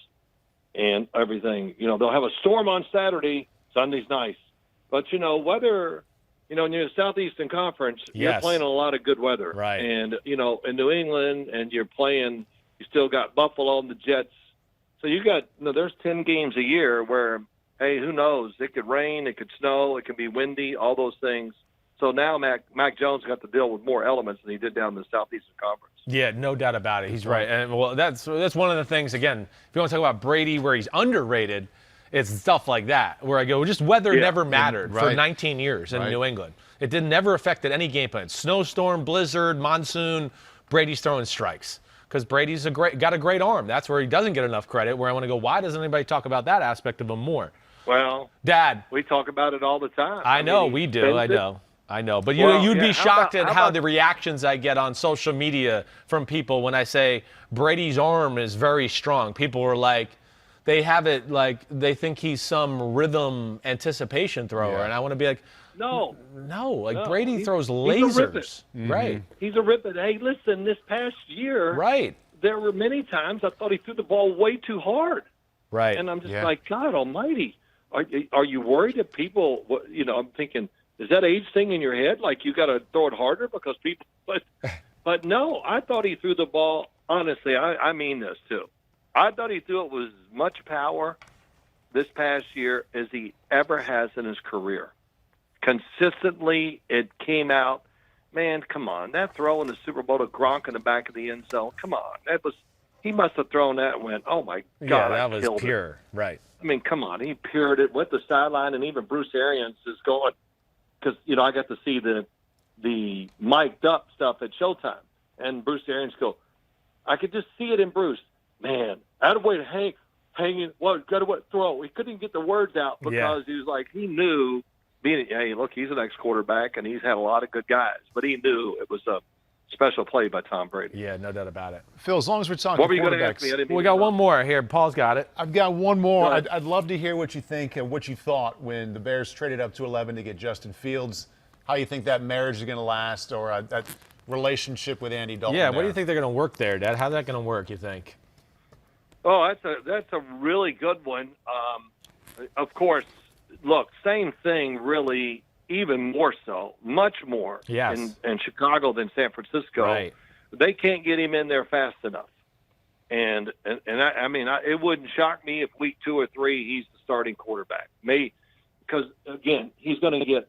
and everything. You know, they'll have a storm on Saturday. Sunday's nice, but weather. In the Southeastern Conference, you're playing a lot of good weather, right? And in New England, and you still got Buffalo and the Jets. So you got there's 10 games a year where, hey, who knows? It could rain, it could snow, it could be windy, all those things. So now Mac Jones got to deal with more elements than he did down in the Southeastern Conference. Yeah, no doubt about it. He's right. And well, that's one of the things, again, if you want to talk about Brady where he's underrated, it's stuff like that where I go, just weather never mattered for 19 years in New England. It never affected any game plan. Snowstorm, blizzard, monsoon, Brady's throwing strikes because Brady's got a great arm. That's where he doesn't get enough credit, where I want to go, why doesn't anybody talk about that aspect of him more? Well, Dad. We talk about it all the time. I know, we do. I know. But you'd be shocked at how the reactions I get on social media from people when I say Brady's arm is very strong. People are like, they have it like they think he's some rhythm anticipation thrower. And I want to be like, no, Brady throws lasers. Right. He's a rip. Hey, listen, this past year, there were many times I thought he threw the ball way too hard. Right. And I'm just like, God almighty. Are you worried that people, I'm thinking, is that age thing in your head? Like you got to throw it harder because people, but no, I thought he threw the ball. Honestly, I mean this too. I thought he threw it with as much power this past year as he ever has in his career. Consistently, it came out. Man, come on. That throw in the Super Bowl to Gronk in the back of the end zone, come on. He must have thrown that and went, oh, my God, that was pure. Right. I mean, come on. He pured it, went the sideline, and even Bruce Arians is going, because, I got to see the mic'd up stuff at Showtime. And Bruce Arians I could just see it in Bruce. Man, I had a way to hang it. Got to throw. He couldn't even get the words out because he was like, he knew hey, look, he's an ex-quarterback, and he's had a lot of good guys. But he knew it was a special play by Tom Brady. Yeah, no doubt about it. Phil, as long as we're talking what were you going to ask me? We got one more here. Paul's got it. I've got one more. I'd love to hear what you think and what you thought when the Bears traded up to 11 to get Justin Fields, how you think that marriage is going to last, or that relationship with Andy Dalton. Yeah, what do you think they're going to work there, Dad? How's that going to work, you think? Oh, that's a really good one. Of course, look, same thing, really, even more so, much more in Chicago than San Francisco. Right. They can't get him in there fast enough. And I mean, it wouldn't shock me if week 2 or 3 he's the starting quarterback. Because, again, he's going to get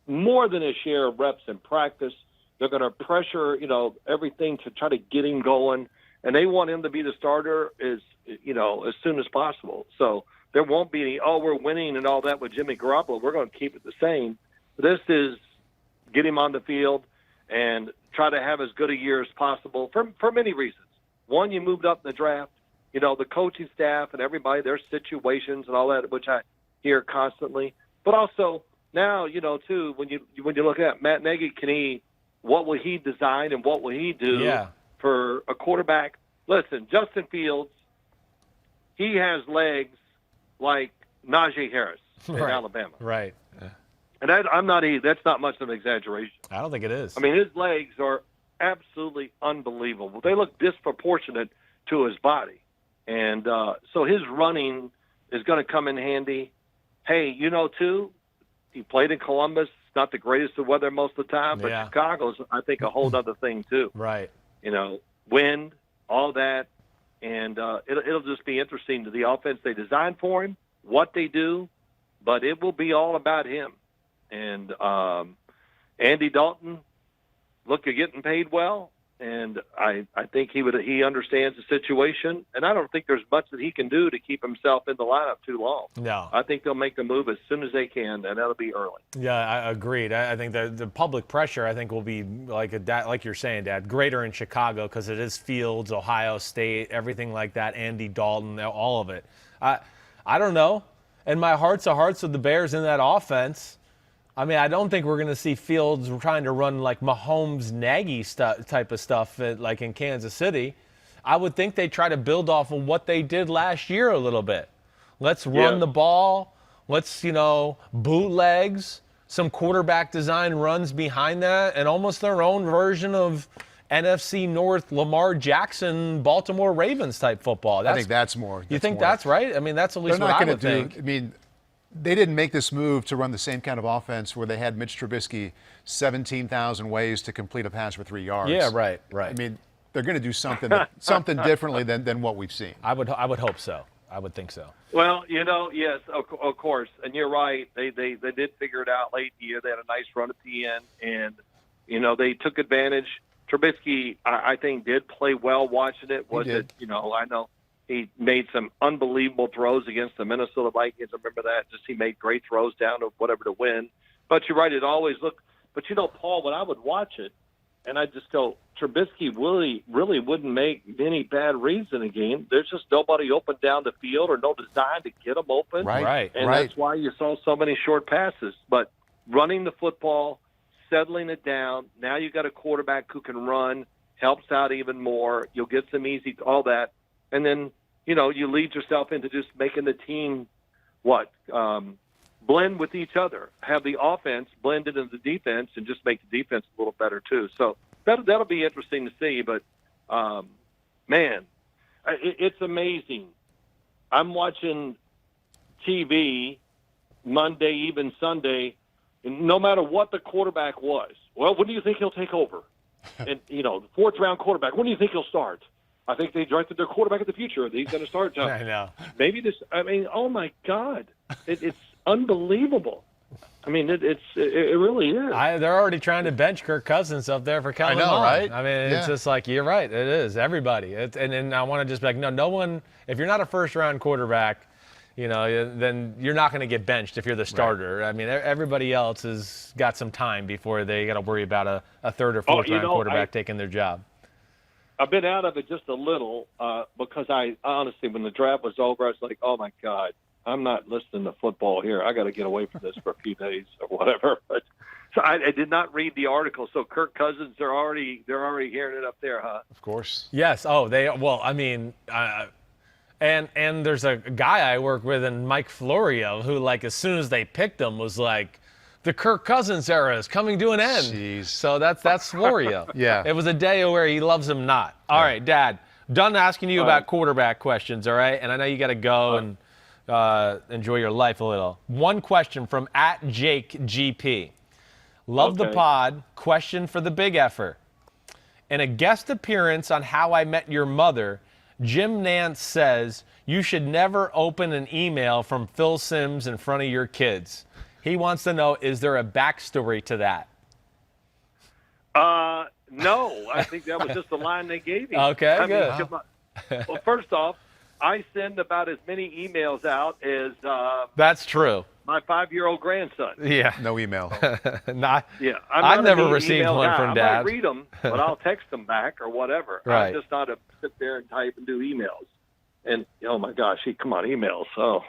more than his share of reps in practice. They're going to pressure, everything to try to get him going. And they want him to be the starter as soon as possible. So there won't be any, we're winning and all that with Jimmy Garoppolo. We're going to keep it the same. This is get him on the field and try to have as good a year as possible for many reasons. One, you moved up in the draft. The coaching staff and everybody, their situations and all that, which I hear constantly. But also now, too, when you look at Matt Nagy, what will he design and what will he do for a quarterback? Listen, Justin Fields, he has legs like Najee Harris in Alabama. Right. And that's not much of an exaggeration. I don't think it is. I mean, his legs are absolutely unbelievable. They look disproportionate to his body. And so his running is going to come in handy. Hey, too, he played in Columbus. Not the greatest of weather most of the time, but Chicago's, I think, a whole other thing, too. Right. Wind, all that. And it'll just be interesting to the offense they designed for him, what they do, but it will be all about him. And Andy Dalton, look, you're getting paid well, and I think he understands the situation, and I don't think there's much that he can do to keep himself in the lineup too long. No. I think they'll make the move as soon as they can, and that'll be early. Yeah, I agreed. I think the public pressure, I think, will be, like you're saying, Dad, greater in Chicago because it is Fields, Ohio State, everything like that, Andy Dalton, all of it. I don't know. And my hearts of hearts with the Bears in that offense. I mean, I don't think we're going to see Fields trying to run like Mahomes Nagy type of stuff like in Kansas City. I would think they try to build off of what they did last year a little bit. Let's run the ball. Let's, bootlegs, some quarterback design runs behind that, and almost their own version of NFC North Lamar Jackson, Baltimore Ravens type football. I think that's more. You think that's right? I mean, that's at least what I would think. I mean, they didn't make this move to run the same kind of offense where they had Mitch Trubisky 17,000 ways to complete a pass for 3 yards. Yeah, right. I mean, they're going to do something differently than what we've seen. I would hope so. I would think so. Well, yes, of course, and you're right. They did figure it out late in the year. They had a nice run at the end, and they took advantage. Trubisky, I think, did play well watching it. I know he made some unbelievable throws against the Minnesota Vikings. I remember that. Just he made great throws down to whatever to win. But you're right. It always looked. But Paul, when I would watch it, and I just go, Trubisky really wouldn't make many bad reads in a game. There's just nobody open down the field or no design to get them open. Right. And that's why you saw so many short passes. But running the football, settling it down, now you got a quarterback who can run, helps out even more. You'll get some easy, all that. And then, you lead yourself into just making the team, blend with each other, have the offense blend into the defense and just make the defense a little better too. So that'll be interesting to see. But, man, it's amazing. I'm watching TV Monday, even Sunday, and no matter what the quarterback was. Well, when do you think he'll take over? And, the fourth-round quarterback, when do you think he'll start? I think they drafted their quarterback of the future. He's going to start. I know. Maybe this. I mean, oh my God, it's unbelievable. I mean, it really is. They're already trying to bench Kirk Cousins up there for Kellen Mond. Right? I mean, it's just like, you're right. It is everybody. And I want to just be like, no one. If you're not a first-round quarterback, then you're not going to get benched if you're the starter. Right. I mean, everybody else has got some time before they got to worry about a third or fourth-round quarterback taking their job. I've been out of it just a little because I honestly, when the draft was over, I was like, oh, my God, I'm not listening to football here. I got to get away from this for a few days or whatever. But so I did not read the article. So Kirk Cousins, they're already hearing it up there, huh? Of course. Yes. Oh, and there's a guy I work with, and Mike Florio, who, as soon as they picked him, was like, the Kirk Cousins era is coming to an end. Jeez. So that's Florio. Yeah. It was a day where he loves him not. All right, Dad, done asking you about quarterback questions, all right? And I know you got to go and enjoy your life a little. One question from @JakeGP. Love the pod. Question for the big effer. In a guest appearance on How I Met Your Mother, Jim Nantz says you should never open an email from Phil Simms in front of your kids. He wants to know, is there a backstory to that? No, I think that was just the line they gave him. Okay, good. Well, first off, I send about as many emails out as that's true. My 5-year-old grandson. Yeah. No email. I've never received one from Dad. I might read them, but I'll text them back or whatever. Right. I'm just not to sit there and type and do emails. And, oh, my gosh, come on, emails. So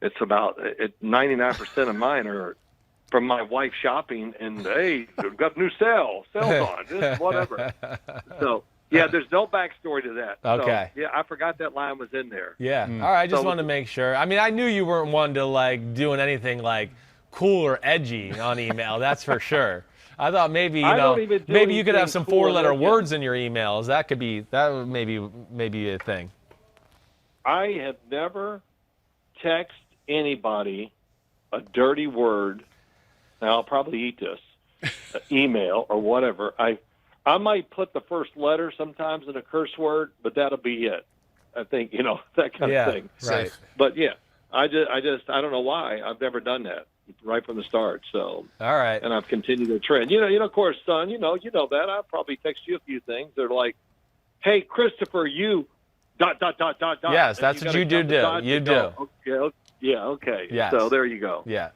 it's about 99% of mine are from my wife shopping and, hey, we've got a new sales on, this, whatever. So, yeah, there's no backstory to that. Okay. So, yeah, I forgot that line was in there. Yeah. All right, I just wanted to make sure. I mean, I knew you weren't one to, doing anything, cool or edgy on email. That's for sure. I thought maybe, maybe you could have some 4-letter words in your emails. That would maybe a thing. I have never texted anybody a dirty word. Now I'll probably eat this email or whatever. I might put the first letter sometimes in a curse word, but that'll be it. I think that kind of thing. Right. But yeah, I don't know why I've never done that right from the start. So all right, and I've continued the trend. Of course, son. You know that. I'll probably text you a few things. They're like, "Hey, Christopher, you." ... Yes, that's what you do. You do. Okay. Yeah. Okay. Yes. So there you go. Yeah.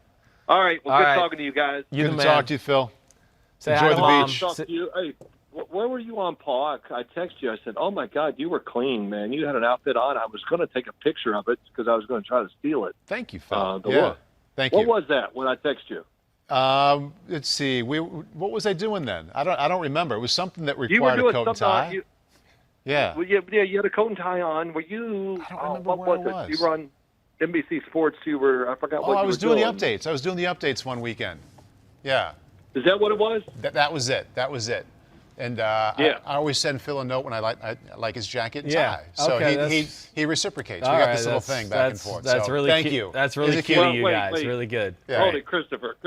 All right. Well, good talking to you guys. Good to talk to you, Phil. Say Enjoy hi the to Mom. beach. Talk to you. Hey, where were you on, Paul? I texted you. I said, "Oh my God, you were clean, man. You had an outfit on." I was going to take a picture of it because I was going to try to steal it. Thank you, Phil. The look. Thank you. What was that when I texted you? Let's see. What was I doing then? I don't remember. It was something that You were required doing a coat and something. tie. Yeah. Well, yeah, you had a coat and tie on. Were you? I don't remember what where was I it? was. You were on NBC Sports. I forgot what you were doing. I was doing the updates. I was doing the updates one weekend. Yeah. Is that what it was? That was it. That was it. And yeah. I always send Phil a note when I like his jacket and Yeah. tie. So Okay, he reciprocates. All we got right, this little thing back and forth. That's so really thank cute. you. That's really Is it cute of cute? you Wait, guys. wait. Really good. Yeah. Hold it, Christopher.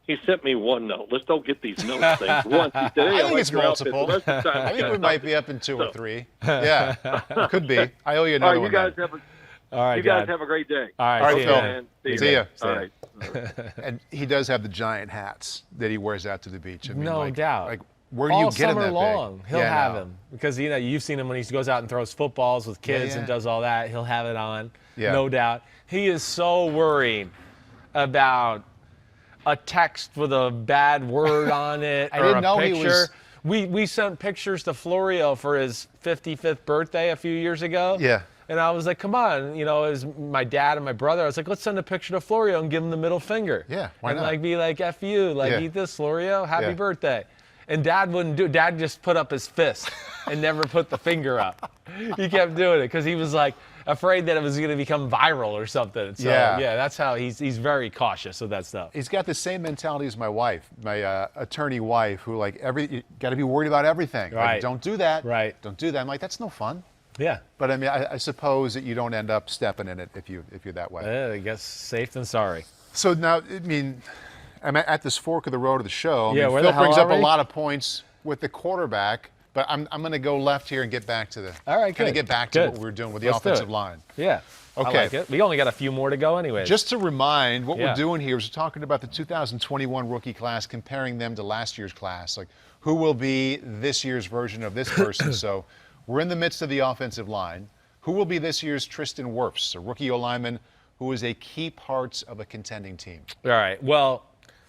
He sent me one note. Let's don't get these note things. One, he said, hey, I think like it's your outfit. multiple. The rest of the time, I think we might be up in 2 or 3. Yeah, could be. I owe you All another right, one. All right, you guys God. have a great day. All right, All right, see you, Phil. man. See ya. All right. And he does have the giant hats that he wears out to the beach. I mean, No doubt. Like, where do All you get him summer that long, big? he'll Yeah, have no. him because you've seen him when he goes out and throws footballs with kids and yeah. does all that. He'll have it on, Yeah. no doubt. He is so worried about a text with a bad word on it I or didn't a know he picture. was- We sent pictures to Florio for his 55th birthday a few years ago. Yeah. And I was like, come on, it was my dad and my brother. I was like, let's send a picture to Florio and give him the middle finger. Yeah, why and not? like be like, F you, like Yeah. eat this, Florio, happy Yeah. birthday. And Dad wouldn't do it. Dad just put up his fist and never put the finger up. He kept doing it because he was like afraid that it was going to become viral or something. So Yeah. that's how he's very cautious of that stuff. He's got the same mentality as my wife, my attorney wife, who you got to be worried about everything. Right. Like, don't do that. Right. Don't do that. I'm like, that's no fun. Yeah. But I mean, I suppose that you don't end up stepping in it if you're that way. I guess safe than sorry. So now, I mean, I'm at this fork of the road of the show. Yeah, I mean, where Phil the hell brings are up a we? lot of points with the quarterback, but I'm going to go left here and get back to the. All right, Kind of good. get back to Good. what we were doing with the Let's do offensive it. line. Yeah. Okay. I like it. We only got a few more to go anyways. Just to remind, what Yeah. we're doing here is we're talking about the 2021 rookie class, comparing them to last year's class. Like, who will be this year's version of this person? So we're in the midst of the offensive line. Who will be this year's Tristan Wirfs, a rookie O-lineman who is a key part of a contending team? All right. Well,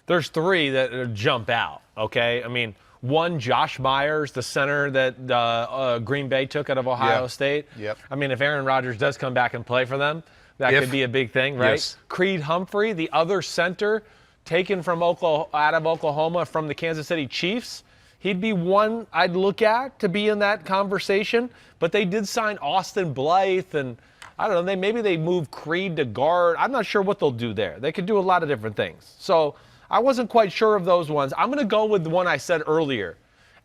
there's 3 that jump out, okay? I mean, one, Josh Myers, the center that Green Bay took out of Ohio Yep. State. Yep. I mean, if Aaron Rodgers does come back and play for them, that If- could be a big thing, right? Yes. Creed Humphrey, the other center taken from out of Oklahoma from the Kansas City Chiefs. He'd be one I'd look at to be in that conversation. But they did sign Austin Blythe, and I don't know, maybe they move Creed to guard. I'm not sure what they'll do there. They could do a lot of different things. So I wasn't quite sure of those ones. I'm going to go with the one I said earlier,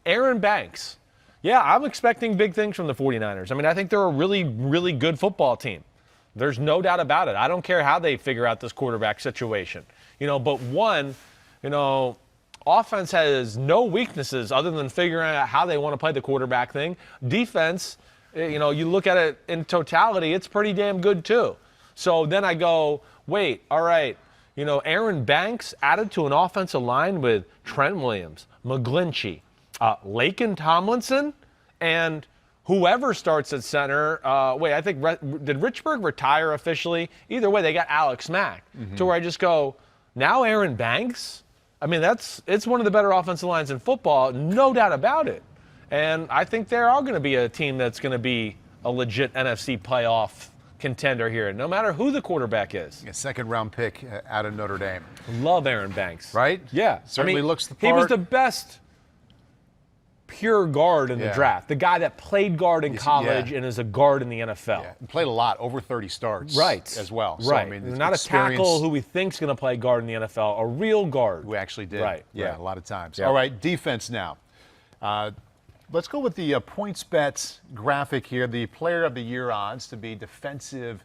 Aaron Banks. Yeah, I'm expecting big things from the 49ers. I mean, I think they're a really, really good football team. There's no doubt about it. I don't care how they figure out this quarterback situation. But one, offense has no weaknesses other than figuring out how they want to play the quarterback thing. Defense, you look at it in totality, it's pretty damn good too. So then I go, wait, all right, Aaron Banks added to an offensive line with Trent Williams, McGlinchey, Laken Tomlinson, and whoever starts at center. I think did Richburg retire officially? Either way, they got Alex Mack. To where I just go, now Aaron Banks? I mean, it's one of the better offensive lines in football, no doubt about it. And I think they are going to be a team that's going to be a legit NFC playoff contender here, no matter who the quarterback is. A second-round pick out of Notre Dame. Love Aaron Banks. Right? Yeah. Certainly looks the He was part. the best pure guard in the Yeah. draft. The guy that played guard in college yeah. and is a guard in the NFL. Yeah, and played a lot, over 30 starts. Right. As well. So, Right. I mean, it's Not a experience tackle who we think's going to play guard in the NFL, a real guard. who actually did. Right. Yeah, Right. a lot of times. Yeah. All right, defense now. Let's go with the PointsBet graphic here. The Player of the Year odds to be Defensive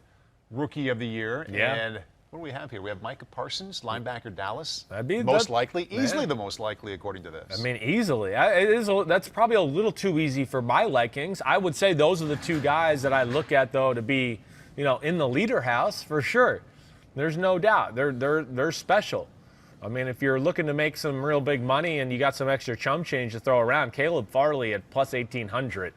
Rookie of the Year. Yeah. And what do we have here? We have Micah Parsons, linebacker, Dallas. That'd be most that- likely, easily yeah. the most likely according to this. I mean, easily. That's probably a little too easy for my likings. I would say those are the 2 guys that I look at, though, to be, in the leader house for sure. There's no doubt. They're special. I mean, if you're looking to make some real big money and you got some extra chum change to throw around, Caleb Farley at plus 1,800.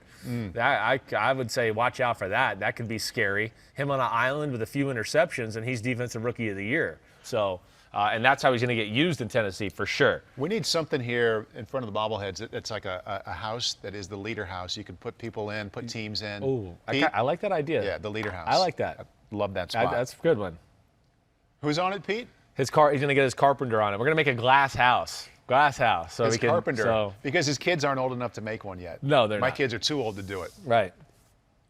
I would say watch out for that. That could be scary. Him on an island with a few interceptions, and he's Defensive Rookie of the Year. So And that's how he's going to get used in Tennessee for sure. We need something here in front of the bobbleheads. It's like a house that is the leader house. You can put people in, put teams in. Oh, I like that idea. Yeah, the leader house. I like that. I love that spot. That's a good one. Who's on it, Pete? He's going to get his carpenter on it. We're going to make a glass house. So his we can, carpenter. Because his kids aren't old enough to make one yet. No, they're My not. kids are too old to do it. Right.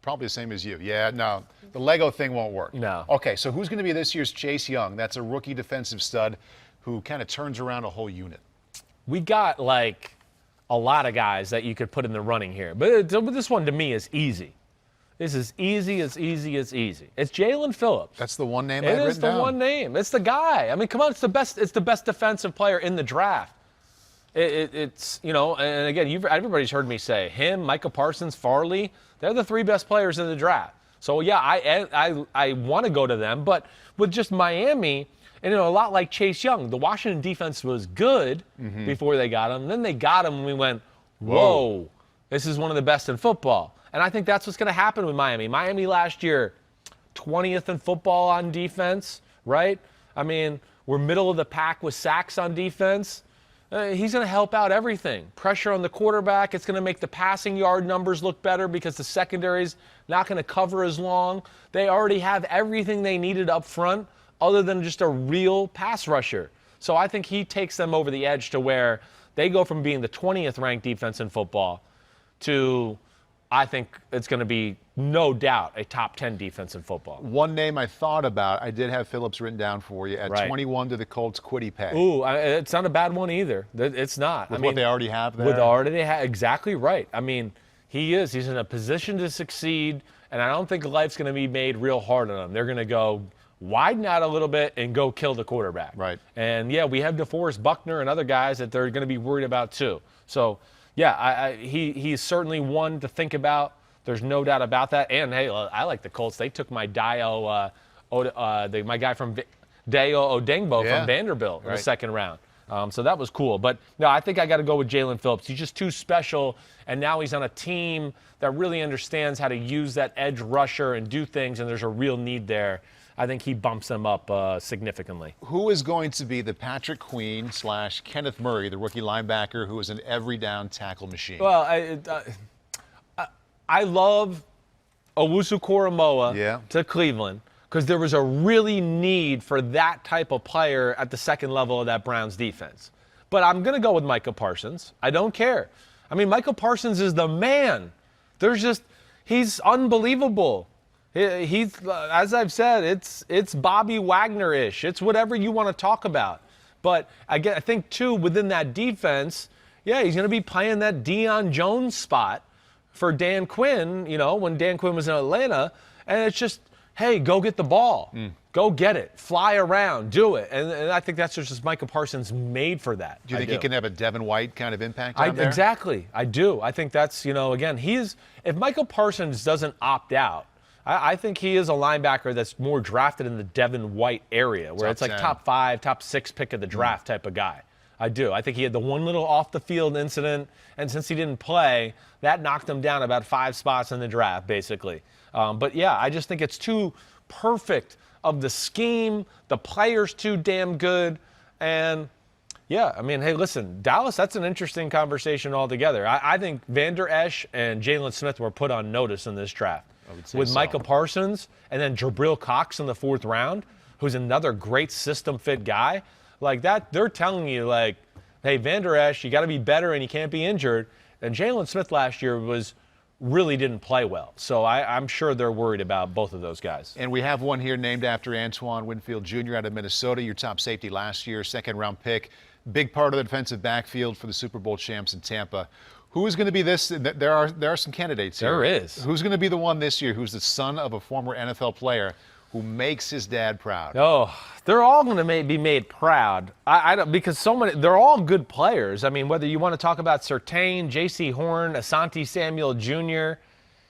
Probably the same as you. Yeah, no. The Lego thing won't work. No. Okay, so who's going to be this year's Chase Young? That's a rookie defensive stud who kind of turns around a whole unit. We got like a lot of guys that you could put in the running here. But this one to me is easy. This is easy. It's Jalen Phillips. That's the one name I had It is written the down. one name. It's the guy. I mean, come on, it's the best defensive player in the draft. It's, you know, and again, everybody's heard me say him, Micah Parsons, Farley, they're the 3 best players in the draft. So yeah, I want to go to them, but with just Miami, and you know, a lot like Chase Young, the Washington defense was good before they got him. Then they got him, and we went, whoa, this is one of the best in football. And I think that's what's going to happen with Miami. Miami last year, 20th in football on defense, right? I mean, we're middle of the pack with sacks on defense. He's going to help out everything. Pressure on the quarterback. It's going to make the passing yard numbers look better because the secondary's not going to cover as long. They already have everything they needed up front other than just a real pass rusher. So I think he takes them over the edge to where they go from being the 20th ranked defense in football to, I think it's going to be no doubt a top 10 defense in football. One name I thought about, I did have Phillips written down for you, at 21 to the Colts, Kwity Paye. Ooh, it's not a bad one either. It's not. With what they already have there? With already they have, exactly right. I mean, he's in a position to succeed, and I don't think life's going to be made real hard on him. They're going to go widen out a little bit and go kill the quarterback. Right. And, yeah, we have DeForest Buckner and other guys that they're going to be worried about too. So, yeah, he's certainly one to think about. There's no doubt about that. And, hey, I like the Colts. They took my my guy from Dayo Odengbo from Vanderbilt in the second round. So that was cool. But, no, I think I got to go with Jalen Phillips. He's just too special, and now he's on a team that really understands how to use that edge rusher and do things, and there's a real need there. I think he bumps them up significally. Who is going to be the Patrick Queen / Kenneth Murray, the rookie linebacker who is an every down tackle machine? Well, I love Owusu-Koramoah to Cleveland because there was a really need for that type of player at the second level of that Browns defense. But I'm going to go with Micah Parsons. I don't care. I mean, Micah Parsons is the man. He's unbelievable. He's, as I've said, it's Bobby Wagner-ish. It's whatever you want to talk about. But I think, too, within that defense, yeah, he's going to be playing that Deion Jones spot for Dan Quinn, you know, when Dan Quinn was in Atlanta. And it's just, hey, go get the ball. Go get it. Fly around. Do it. And I think that's just Micah Parsons made for that. Do you think he can have a Devin White kind of impact on there? Exactly. I do. I think that's, you know, again, if Micah Parsons doesn't opt out, I think he is a linebacker that's more drafted in the Devin White area, where it's like top 5, top 6 pick of the draft type of guy. I do. I think he had the one little off-the-field incident, and since he didn't play, that knocked him down about 5 spots in the draft, basically. But, yeah, I just think it's too perfect of the scheme. The player's too damn good. And, yeah, I mean, hey, listen, Dallas, that's an interesting conversation altogether. I think Vander Esch and Jalen Smith were put on notice in this draft. With Micah Parsons and then Jabril Cox in the 4th round, who's another great system fit guy. Like that, they're telling you, like, hey, Vander Esch, you got to be better and you can't be injured. And Jalen Smith last year really didn't play well. So I'm sure they're worried about both of those guys. And we have one here named after Antoine Winfield Jr. out of Minnesota, your top safety last year, 2nd-round pick. Big part of the defensive backfield for the Super Bowl champs in Tampa. Who is going to be this? There are some candidates here. There is. Who's going to be the one this year who's the son of a former NFL player who makes his dad proud? Oh, they're all going to be made proud. I don't, because so many, they're all good players. I mean, whether you want to talk about Surtain, J.C. Horn, Asante Samuel Jr.,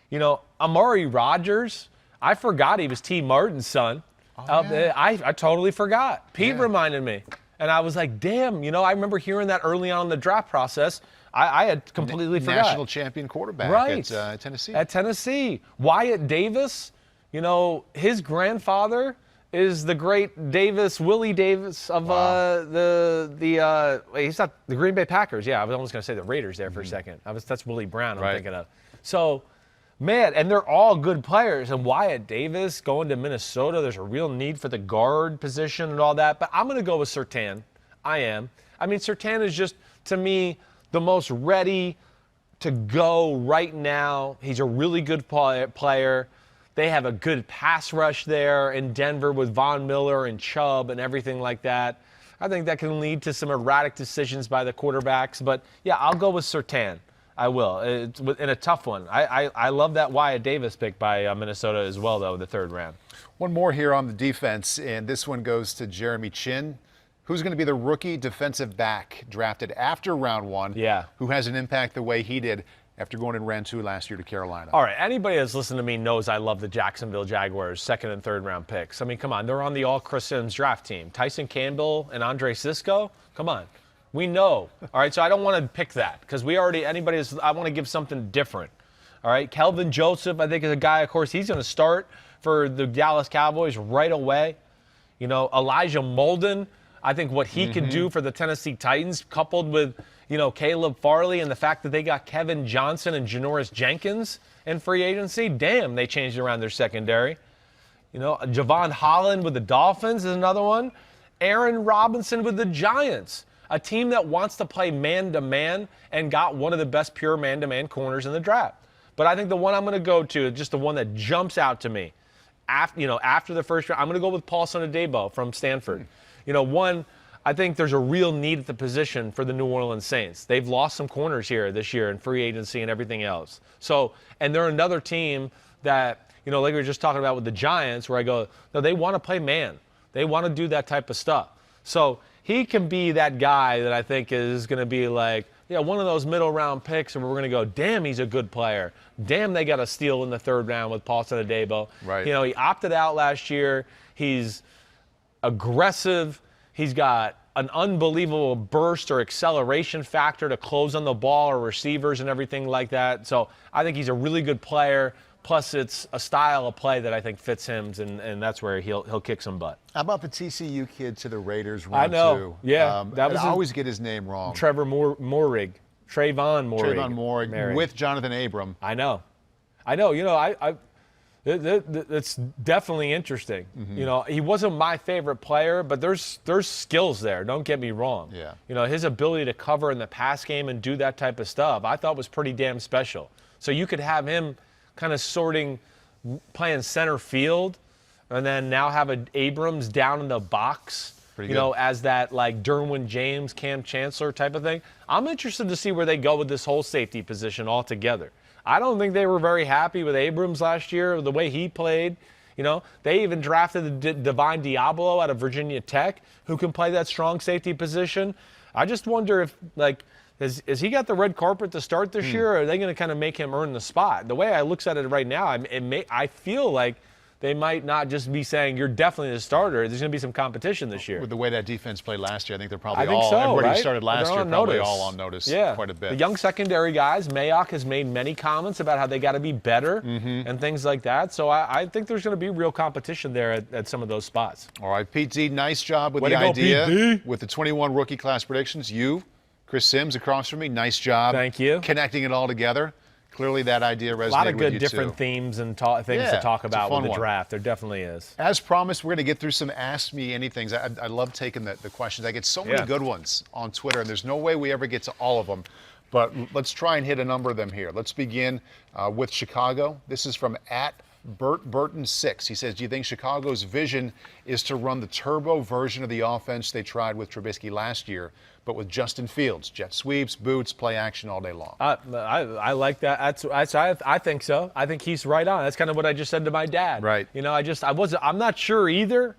you know, Amari Rodgers. I forgot he was T. Martin's son. I totally forgot. Pete reminded me. And I was like, damn, you know, I remember hearing that early on in the draft process. I had completely forgot. National champion quarterback at Tennessee. At Tennessee. Wyatt Davis, you know, his grandfather is the great Willie Davis of he's not the Green Bay Packers. Yeah, I was almost going to say the Raiders there for a second. That's Willie Brown I'm thinking of. So, man, and they're all good players. And Wyatt Davis going to Minnesota, there's a real need for the guard position and all that. But I'm going to go with Surtain. I am. I mean, Surtain is just, to me, the most ready to go right now. He's a really good player. They have a good pass rush there in Denver with Von Miller and Chubb and everything like that. I think that can lead to some erratic decisions by the quarterbacks. But, yeah, I'll go with Surtain. I will. It's in a tough one. I love that Wyatt Davis pick by Minnesota as well, though, the third round. One more here on the defense, and this one goes to Jeremy Chin. Who's going to be the rookie defensive back drafted after round 1 who has an impact the way he did after going in round 2 last year to Carolina? All right, anybody that's listened to me knows I love the Jacksonville Jaguars' second and third round picks. I mean, come on, they're on the all-Chris Simms draft team. Tyson Campbell and Andre Sisco, come on. We know. All right, so I don't want to pick that because I want to give something different. All right, Kelvin Joseph, I think, is a guy, of course, he's going to start for the Dallas Cowboys right away. You know, Elijah Molden, I think what he could do for the Tennessee Titans, coupled with, Caleb Farley and the fact that they got Kevin Johnson and Janoris Jenkins in free agency, damn, they changed around their secondary. Javon Holland with the Dolphins is another one. Aaron Robinson with the Giants, a team that wants to play man-to-man and got one of the best pure man-to-man corners in the draft. But I think the one I'm going to go to, just the one that jumps out to me, after the first round, I'm going to go with Paulson Adebo from Stanford. I think there's a real need at the position for the New Orleans Saints. They've lost some corners here this year in free agency and everything else. So, and they're another team that, like we were just talking about with the Giants, where I go, no, they want to play man. They want to do that type of stuff. So he can be that guy that I think is going to be like, one of those middle round picks, and we're going to go, damn, he's a good player. Damn, they got a steal in the third round with Paulson Adebo. Right. He opted out last year. He's aggressive. He's got an unbelievable burst or acceleration factor to close on the ball or receivers and everything like that. So I think he's a really good player. Plus, it's a style of play that I think fits him, and that's where he'll kick some butt. How about the TCU kid to the Raiders round 2? I know. Yeah. I always get his name wrong. Trevor Moehrig. Trayvon Moehrig with Jonathan Abram. I know. It's definitely interesting. He wasn't my favorite player, but there's skills there. Don't get me wrong. Yeah. His ability to cover in the pass game and do that type of stuff, I thought was pretty damn special. So you could have him kind of playing center field, and then now have Abrams down in the box. As that like Derwin James, Cam Chancellor type of thing. I'm interested to see where they go with this whole safety position altogether. I don't think they were very happy with Abrams last year, the way he played. They even drafted Divine Diablo out of Virginia Tech, who can play that strong safety position. I just wonder if, has he got the red carpet to start this year, or are they going to kind of make him earn the spot? The way I look at it right now, I feel like they might not just be saying, you're definitely the starter. There's going to be some competition this year. With the way that defense played last year, I think they're probably everybody who started last year probably all on notice quite a bit. The young secondary guys, Mayock has made many comments about how they got to be better and things like that. So I think there's going to be real competition there at some of those spots. All right, Pete Z, nice job with the idea. With the 21 rookie class predictions. Chris Simms across from me, nice job. Thank you. Connecting it all together. Clearly that idea resonated with you, A lot of good different themes and things to talk about with the draft. There definitely is. As promised, we're going to get through some Ask Me Anythings. I love taking the questions. I get so many good ones on Twitter, and there's no way we ever get to all of them. But let's try and hit a number of them here. Let's begin with Chicago. This is from @BurtBurton6. He says, do you think Chicago's vision is to run the turbo version of the offense they tried with Trubisky last year, but with Justin Fields, jet sweeps, boots, play action all day long? I like that. I think so. I think he's right on. That's kind of what I just said to my dad. Right. I'm not sure either,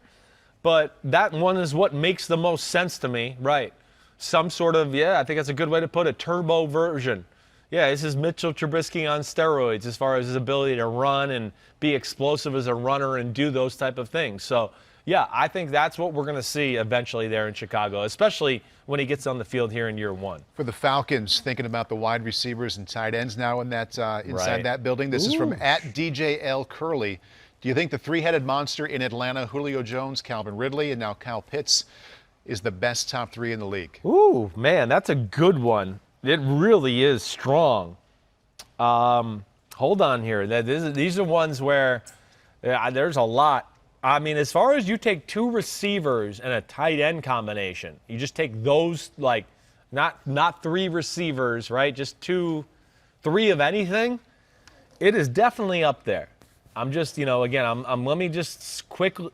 but that one is what makes the most sense to me. Right. Some sort of, I think that's a good way to put it, turbo version. Yeah, this is Mitchell Trubisky on steroids as far as his ability to run and be explosive as a runner and do those type of things. So, I think that's what we're going to see eventually there in Chicago, especially when he gets on the field here in year one. For the Falcons, thinking about the wide receivers and tight ends now in that inside that building. This is from @DJL Curley. Do you think the three-headed monster in Atlanta, Julio Jones, Calvin Ridley, and now Kyle Pitts, is the best top three in the league? Ooh, man, that's a good one. It really is strong. Hold on here. These are ones where there's a lot. I mean, as far as you take two receivers and a tight end combination, you just take those, like, not three receivers, right? Just three of anything. It is definitely up there. I'm just, again, let me just quickly.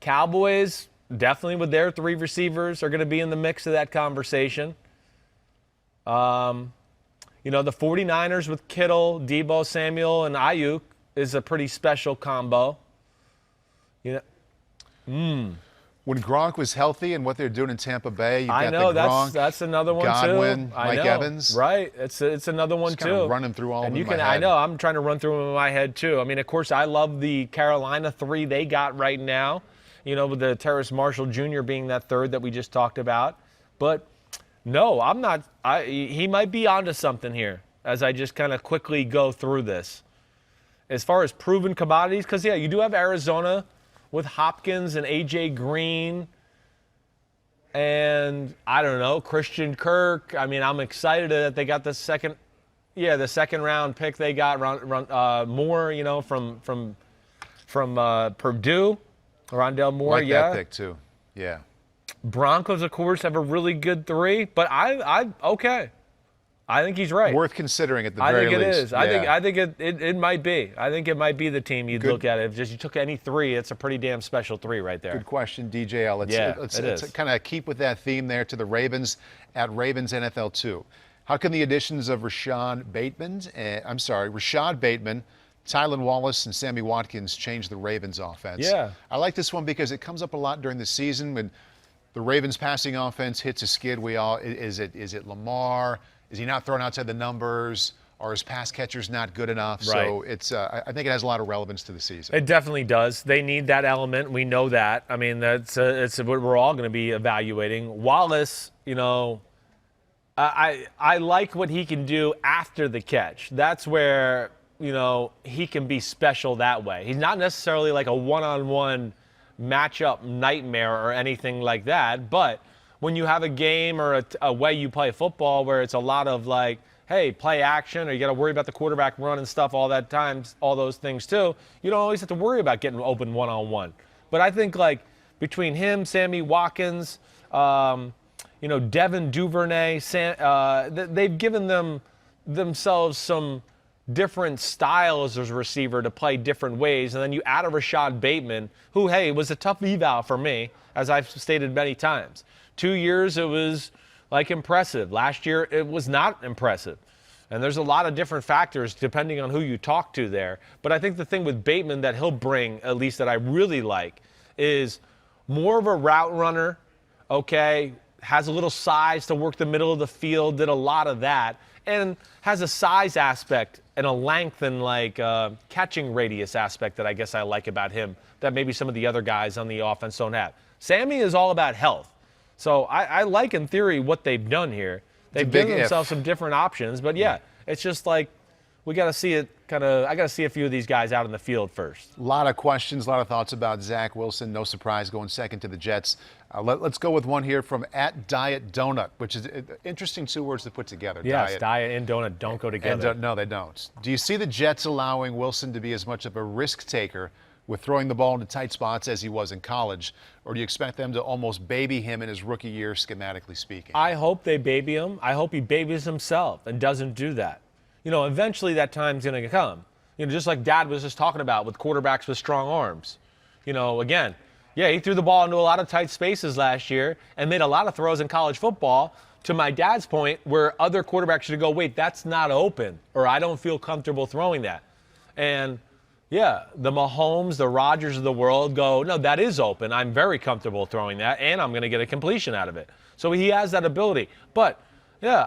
Cowboys, definitely with their three receivers, are going to be in the mix of that conversation. The 49ers with Kittle, Deebo Samuel, and Ayuk is a pretty special combo. When Gronk was healthy and what they're doing in Tampa Bay, you've got the Gronk, that's another one Godwin, too. Mike Evans. Right, it's another one Just too. kind of running through all of them in my head. I know, I'm trying to run through them in my head too. I mean, of course, I love the Carolina three they got right now. With the Terrace Marshall Jr. being that third that we just talked about. But no, I'm not. He might be onto something here as I just kind of quickly go through this. As far as proven commodities, because you do have Arizona with Hopkins and A.J. Green. And I don't know, Christian Kirk. I mean, I'm excited that they got the second round pick they got. Moore, from Purdue, Rondell Moore. Like that pick too. Yeah. Broncos, of course, have a really good three, but okay. I think he's right. Worth considering at the very least. I think it is. Yeah. I think it might be. I think it might be the team you'd look at. If you took any three, it's a pretty damn special three right there. Good question, DJL. Let's kind of keep with that theme there to the Ravens at Ravens NFL 2. How can the additions of Rashad Bateman, Tylan Wallace, and Sammy Watkins change the Ravens offense? Yeah. I like this one because it comes up a lot during the season when the Ravens passing offense hits a skid. Is it Lamar? Is he not throwing outside the numbers? Or his pass catcher's not good enough? Right. So I think it has a lot of relevance to the season. It definitely does. They need that element. We know that. I mean, it's what we're all going to be evaluating. Wallace, I like what he can do after the catch. That's where, he can be special that way. He's not necessarily like a one-on-one matchup nightmare or anything like that, but when you have a game or a way you play football where it's a lot of like, hey, play action, or you got to worry about the quarterback run and stuff all those things too, you don't always have to worry about getting open one-on-one. But I think like between him, Sammy Watkins, Devin Duvernay, they've given themselves some different styles as a receiver to play different ways. And then you add a Rashad Bateman, who, hey, was a tough eval for me, as I've stated many times. 2 years, it was like impressive. Last year, it was not impressive. And there's a lot of different factors depending on who you talk to there. But I think the thing with Bateman that he'll bring, at least that I really like, is more of a route runner, okay, has a little size to work the middle of the field, did a lot of that, and has a size aspect and a length and like catching radius aspect that I guess I like about him that maybe some of the other guys on the offense don't have. Sammy is all about health. So I like, in theory, what they've done here. They've given themselves some different options. But, yeah, it's just like we got to see it I got to see a few of these guys out in the field first. A lot of questions, a lot of thoughts about Zach Wilson. No surprise going second to the Jets. Let's go with one here from @DietDonut, which is interesting two words to put together. Yes, diet and donut don't go together. No, they don't. Do you see the Jets allowing Wilson to be as much of a risk taker with throwing the ball into tight spots as he was in college? Or do you expect them to almost baby him in his rookie year, schematically speaking? I hope they baby him. I hope he babies himself and doesn't do that. Eventually that time's going to come. Just like Dad was just talking about with quarterbacks with strong arms. Again, yeah, he threw the ball into a lot of tight spaces last year and made a lot of throws in college football, to my dad's point, where other quarterbacks should go, wait, that's not open, or I don't feel comfortable throwing that. And yeah, the Mahomes, the Rodgers of the world go, no, that is open. I'm very comfortable throwing that, and I'm going to get a completion out of it. So he has that ability. But, yeah,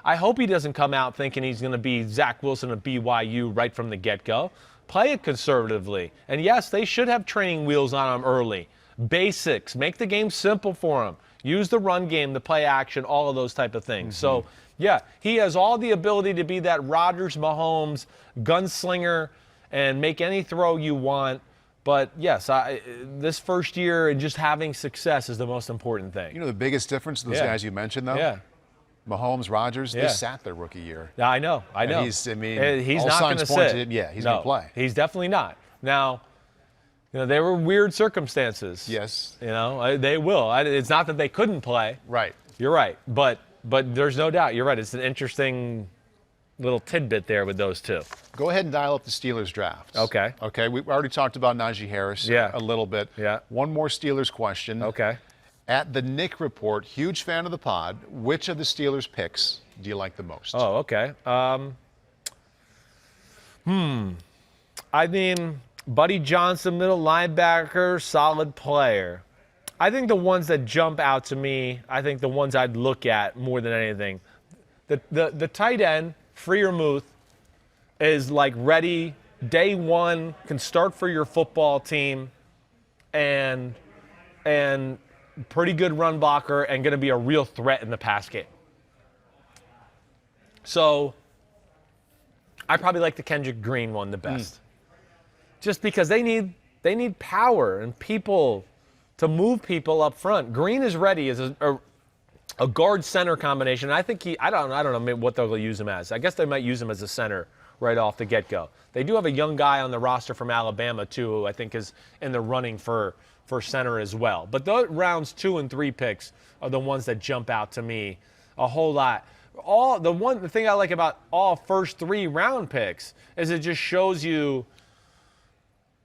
I hope he doesn't come out thinking he's going to be Zach Wilson of BYU right from the get-go. Play it conservatively. And, yes, they should have training wheels on him early. Basics. Make the game simple for him. Use the run game, the play action, all of those type of things. Mm-hmm. So, yeah, he has all the ability to be that Rodgers, Mahomes, gunslinger, and make any throw you want, But yes, this first year and just having success is the most important thing. You know the biggest difference in those guys you mentioned, though? Yeah. Mahomes, Rodgers, they sat their rookie year. Yeah, I know. And he's he's all not going signs to point sit. to him. Yeah, he's going to play. He's definitely not. Now, they were weird circumstances. Yes. They will. It's not that they couldn't play. Right. You're right. But there's no doubt. You're right. It's an interesting little tidbit there with those two. Go ahead and dial up the Steelers draft. Okay. Okay. We already talked about Najee Harris a little bit. Yeah. One more Steelers question. Okay. At the Nick Report, huge fan of the pod, which of the Steelers picks do you like the most? Oh, okay. I mean, Buddy Johnson, middle linebacker, solid player. I think the ones that jump out to me, I think the ones I'd look at more than anything, the tight end, Freiermuth, is like ready, day one, can start for your football team, and pretty good run blocker and going to be a real threat in the pass game. So I probably like the Kendrick Green one the best. Just because they need power and people to move people up front. Green is ready as a guard center combination. I think I don't know what they'll use him as. I guess they might use him as a center right off the get-go. They do have a young guy on the roster from Alabama too, who I think is in the running for center as well. But those rounds 2 and 3 picks are the ones that jump out to me a whole lot. The thing I like about all first 3 round picks is it just shows you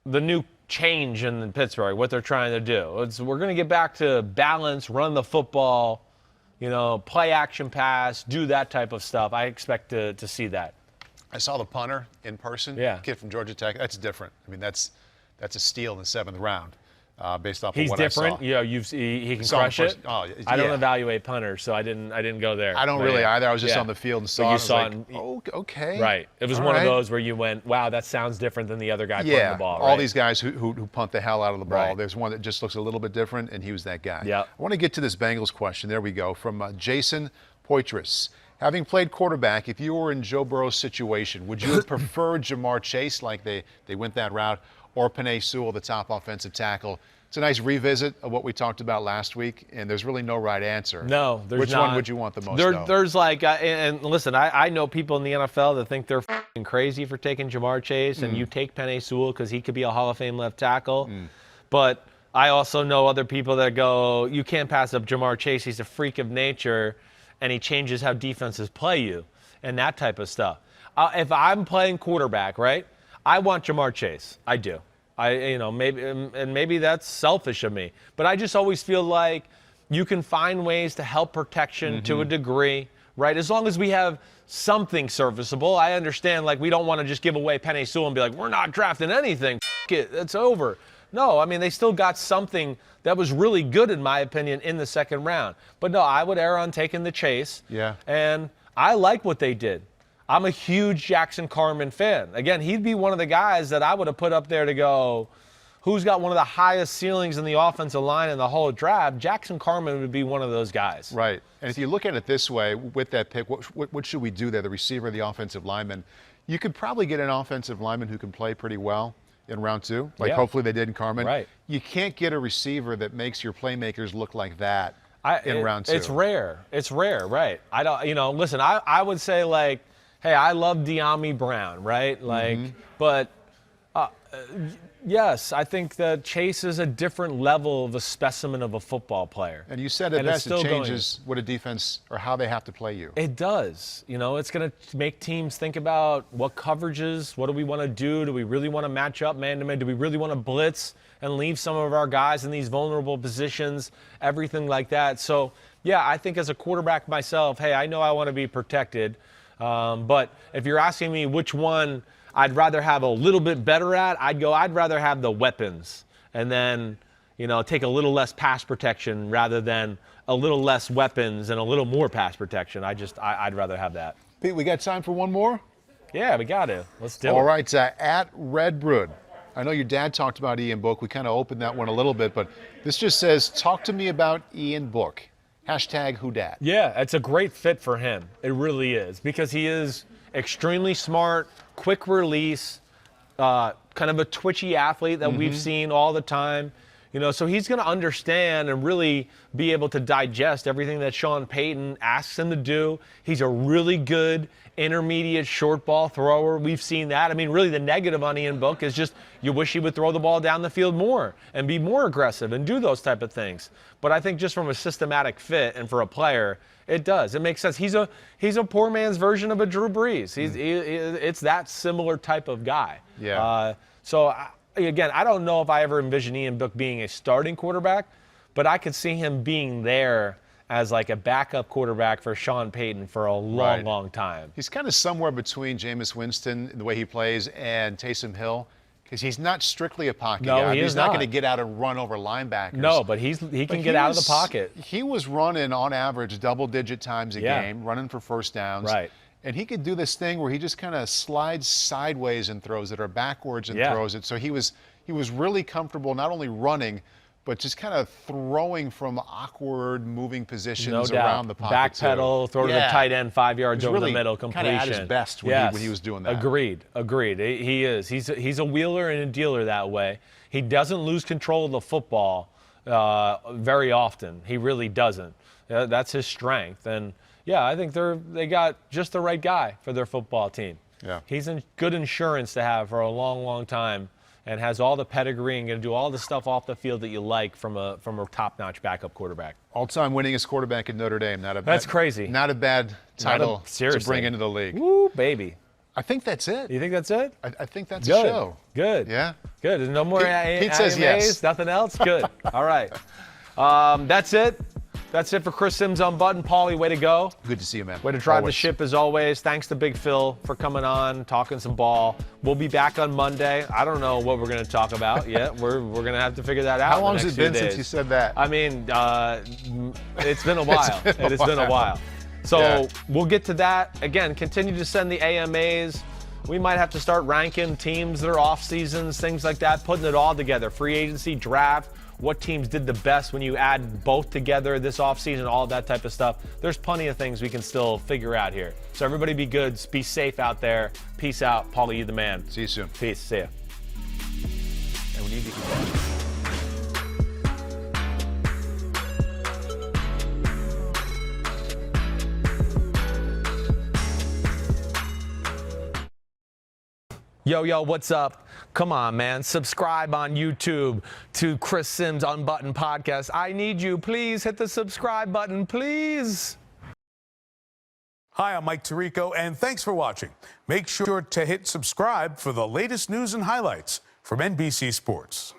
the new change in Pittsburgh, what they're trying to do. We're going to get back to balance, run the football, play action pass, do that type of stuff. I expect to see that. I saw the punter in person. Yeah. Kid from Georgia Tech. That's different. I mean, that's a steal in the 7th round. Based off He's of what different. I saw. He can crush it. Oh, I don't evaluate punters, so I didn't go there. I don't really either. I was just on the field and saw it. Okay. Right. It was one of those where you went, wow, that sounds different than the other guy playing the ball. All these guys who punt the hell out of the ball. Right. There's one that just looks a little bit different, and he was that guy. Yeah. I want to get to this Bengals question. There we go. From Jason Poitras. Having played quarterback, if you were in Joe Burrow's situation, would you have preferred Jamar Chase, like they went that route, or Penei Sewell, the top offensive tackle? It's a nice revisit of what we talked about last week, and there's really no right answer. No, there's Which not. one would you want the most, though? There's like, and listen, I know people in the NFL that think they're crazy for taking Jamar Chase, and you take Penei Sewell because he could be a Hall of Fame left tackle. But I also know other people that go, you can't pass up Jamar Chase. He's a freak of nature, and he changes how defenses play you and that type of stuff. If I'm playing quarterback, right, I want Jamar Chase. I do. Maybe that's selfish of me, but I just always feel like you can find ways to help protection to a degree, right? As long as we have something serviceable. I understand, like, we don't want to just give away Penei Sewell and be like, we're not drafting anything. F it, it's over. No, I mean, they still got something that was really good, in my opinion, in the 2nd round. But no, I would err on taking the Chase. Yeah. And I like what they did. I'm a huge Jackson Carman fan. Again, he'd be one of the guys that I would have put up there to go, who's got one of the highest ceilings in the offensive line in the whole draft. Jackson Carman would be one of those guys. Right. And if you look at it this way, with that pick, what should we do there? The receiver, the offensive lineman. You could probably get an offensive lineman who can play pretty well in round 2. Like, hopefully they did in Carman. Right. You can't get a receiver that makes your playmakers look like that in round 2. It's rare. It's rare, right. I don't, listen, I would say, like, hey, I love De'Ami Brown, right? Like, but yes, I think that Chase is a different level of a specimen of a football player. And you said it best, it changes what a defense or how they have to play you. It does. It's going to make teams think about what coverages, what do we want to do? Do we really want to match up man-to-man? Do we really want to blitz and leave some of our guys in these vulnerable positions, everything like that? So, yeah, I think as a quarterback myself, hey, I know I want to be protected. But if you're asking me which one I'd rather have a little bit better at, I'd rather have the weapons and then, take a little less pass protection rather than a little less weapons and a little more pass protection. I'd rather have that. Pete, we got time for one more? Yeah, we got to. Let's do it. All right, at Redbrood. I know your dad talked about Ian Book. We kind of opened that one a little bit, but this just says, talk to me about Ian Book. #whodat. Yeah, it's a great fit for him. It really is, because he is extremely smart, quick release, kind of a twitchy athlete that we've seen all the time. You know, so he's going to understand and really be able to digest everything that Sean Payton asks him to do. He's a really good intermediate short ball thrower. We've seen that. I mean, really the negative on Ian Book is just you wish he would throw the ball down the field more and be more aggressive and do those type of things. But I think just from a systematic fit and for a player, it does. It makes sense. He's a poor man's version of a Drew Brees. It's that similar type of guy. Yeah. Again, I don't know if I ever envision Ian Book being a starting quarterback, but I could see him being there as like a backup quarterback for Sean Payton for a long, long time. He's kind of somewhere between Jameis Winston, the way he plays, and Taysom Hill, because he's not strictly a pocket guy. He's not going to get out and run over linebackers. No, but he can get out of the pocket. He was running, on average, double-digit times a game, running for first downs. Right. And he could do this thing where he just kind of slides sideways and throws it or backwards and throws it. So he was really comfortable not only running, but just kind of throwing from awkward moving positions around the pocket. Backpedal, throw to the tight end 5 yards over the middle, completion. Kind of at his best when he was doing that. Agreed. He is. He's a wheeler and a dealer that way. He doesn't lose control of the football very often. He really doesn't. That's his strength. And yeah, I think they got just the right guy for their football team. Yeah. He's good insurance to have for a long, long time and has all the pedigree and going to do all the stuff off the field that you like from a top-notch backup quarterback. All-time winningest quarterback at Notre Dame. That's crazy. Not a bad title to bring into the league. Woo, baby. I think that's it. You think that's it? I think that's a show. Good. Yeah? Good. There's no more Pete says yes. Nothing else? Good. All right. That's it. That's it for Chris Simms Unbuttoned. Paulie, way to go. Good to see you, man. Way to drive the ship as always. Thanks to Big Phil for coming on, talking some ball. We'll be back on Monday. I don't know what we're going to talk about yet. We're going to have to figure that out. How long has it been since you said that? I mean, it's been a while. It's been a while. So we'll get to that. Again, continue to send the AMAs. We might have to start ranking teams that are off seasons, things like that, putting it all together. Free agency, draft. What teams did the best when you add both together this offseason, all that type of stuff. There's plenty of things we can still figure out here. So everybody be good. Be safe out there. Peace out. Paulie, you the man. See you soon. Peace. See ya. And we need to Yo, what's up? Come on, man. Subscribe on YouTube to Chris Simms Unbuttoned Podcast. I need you. Please hit the subscribe button, please. Hi, I'm Mike Tirico, and thanks for watching. Make sure to hit subscribe for the latest news and highlights from NBC Sports.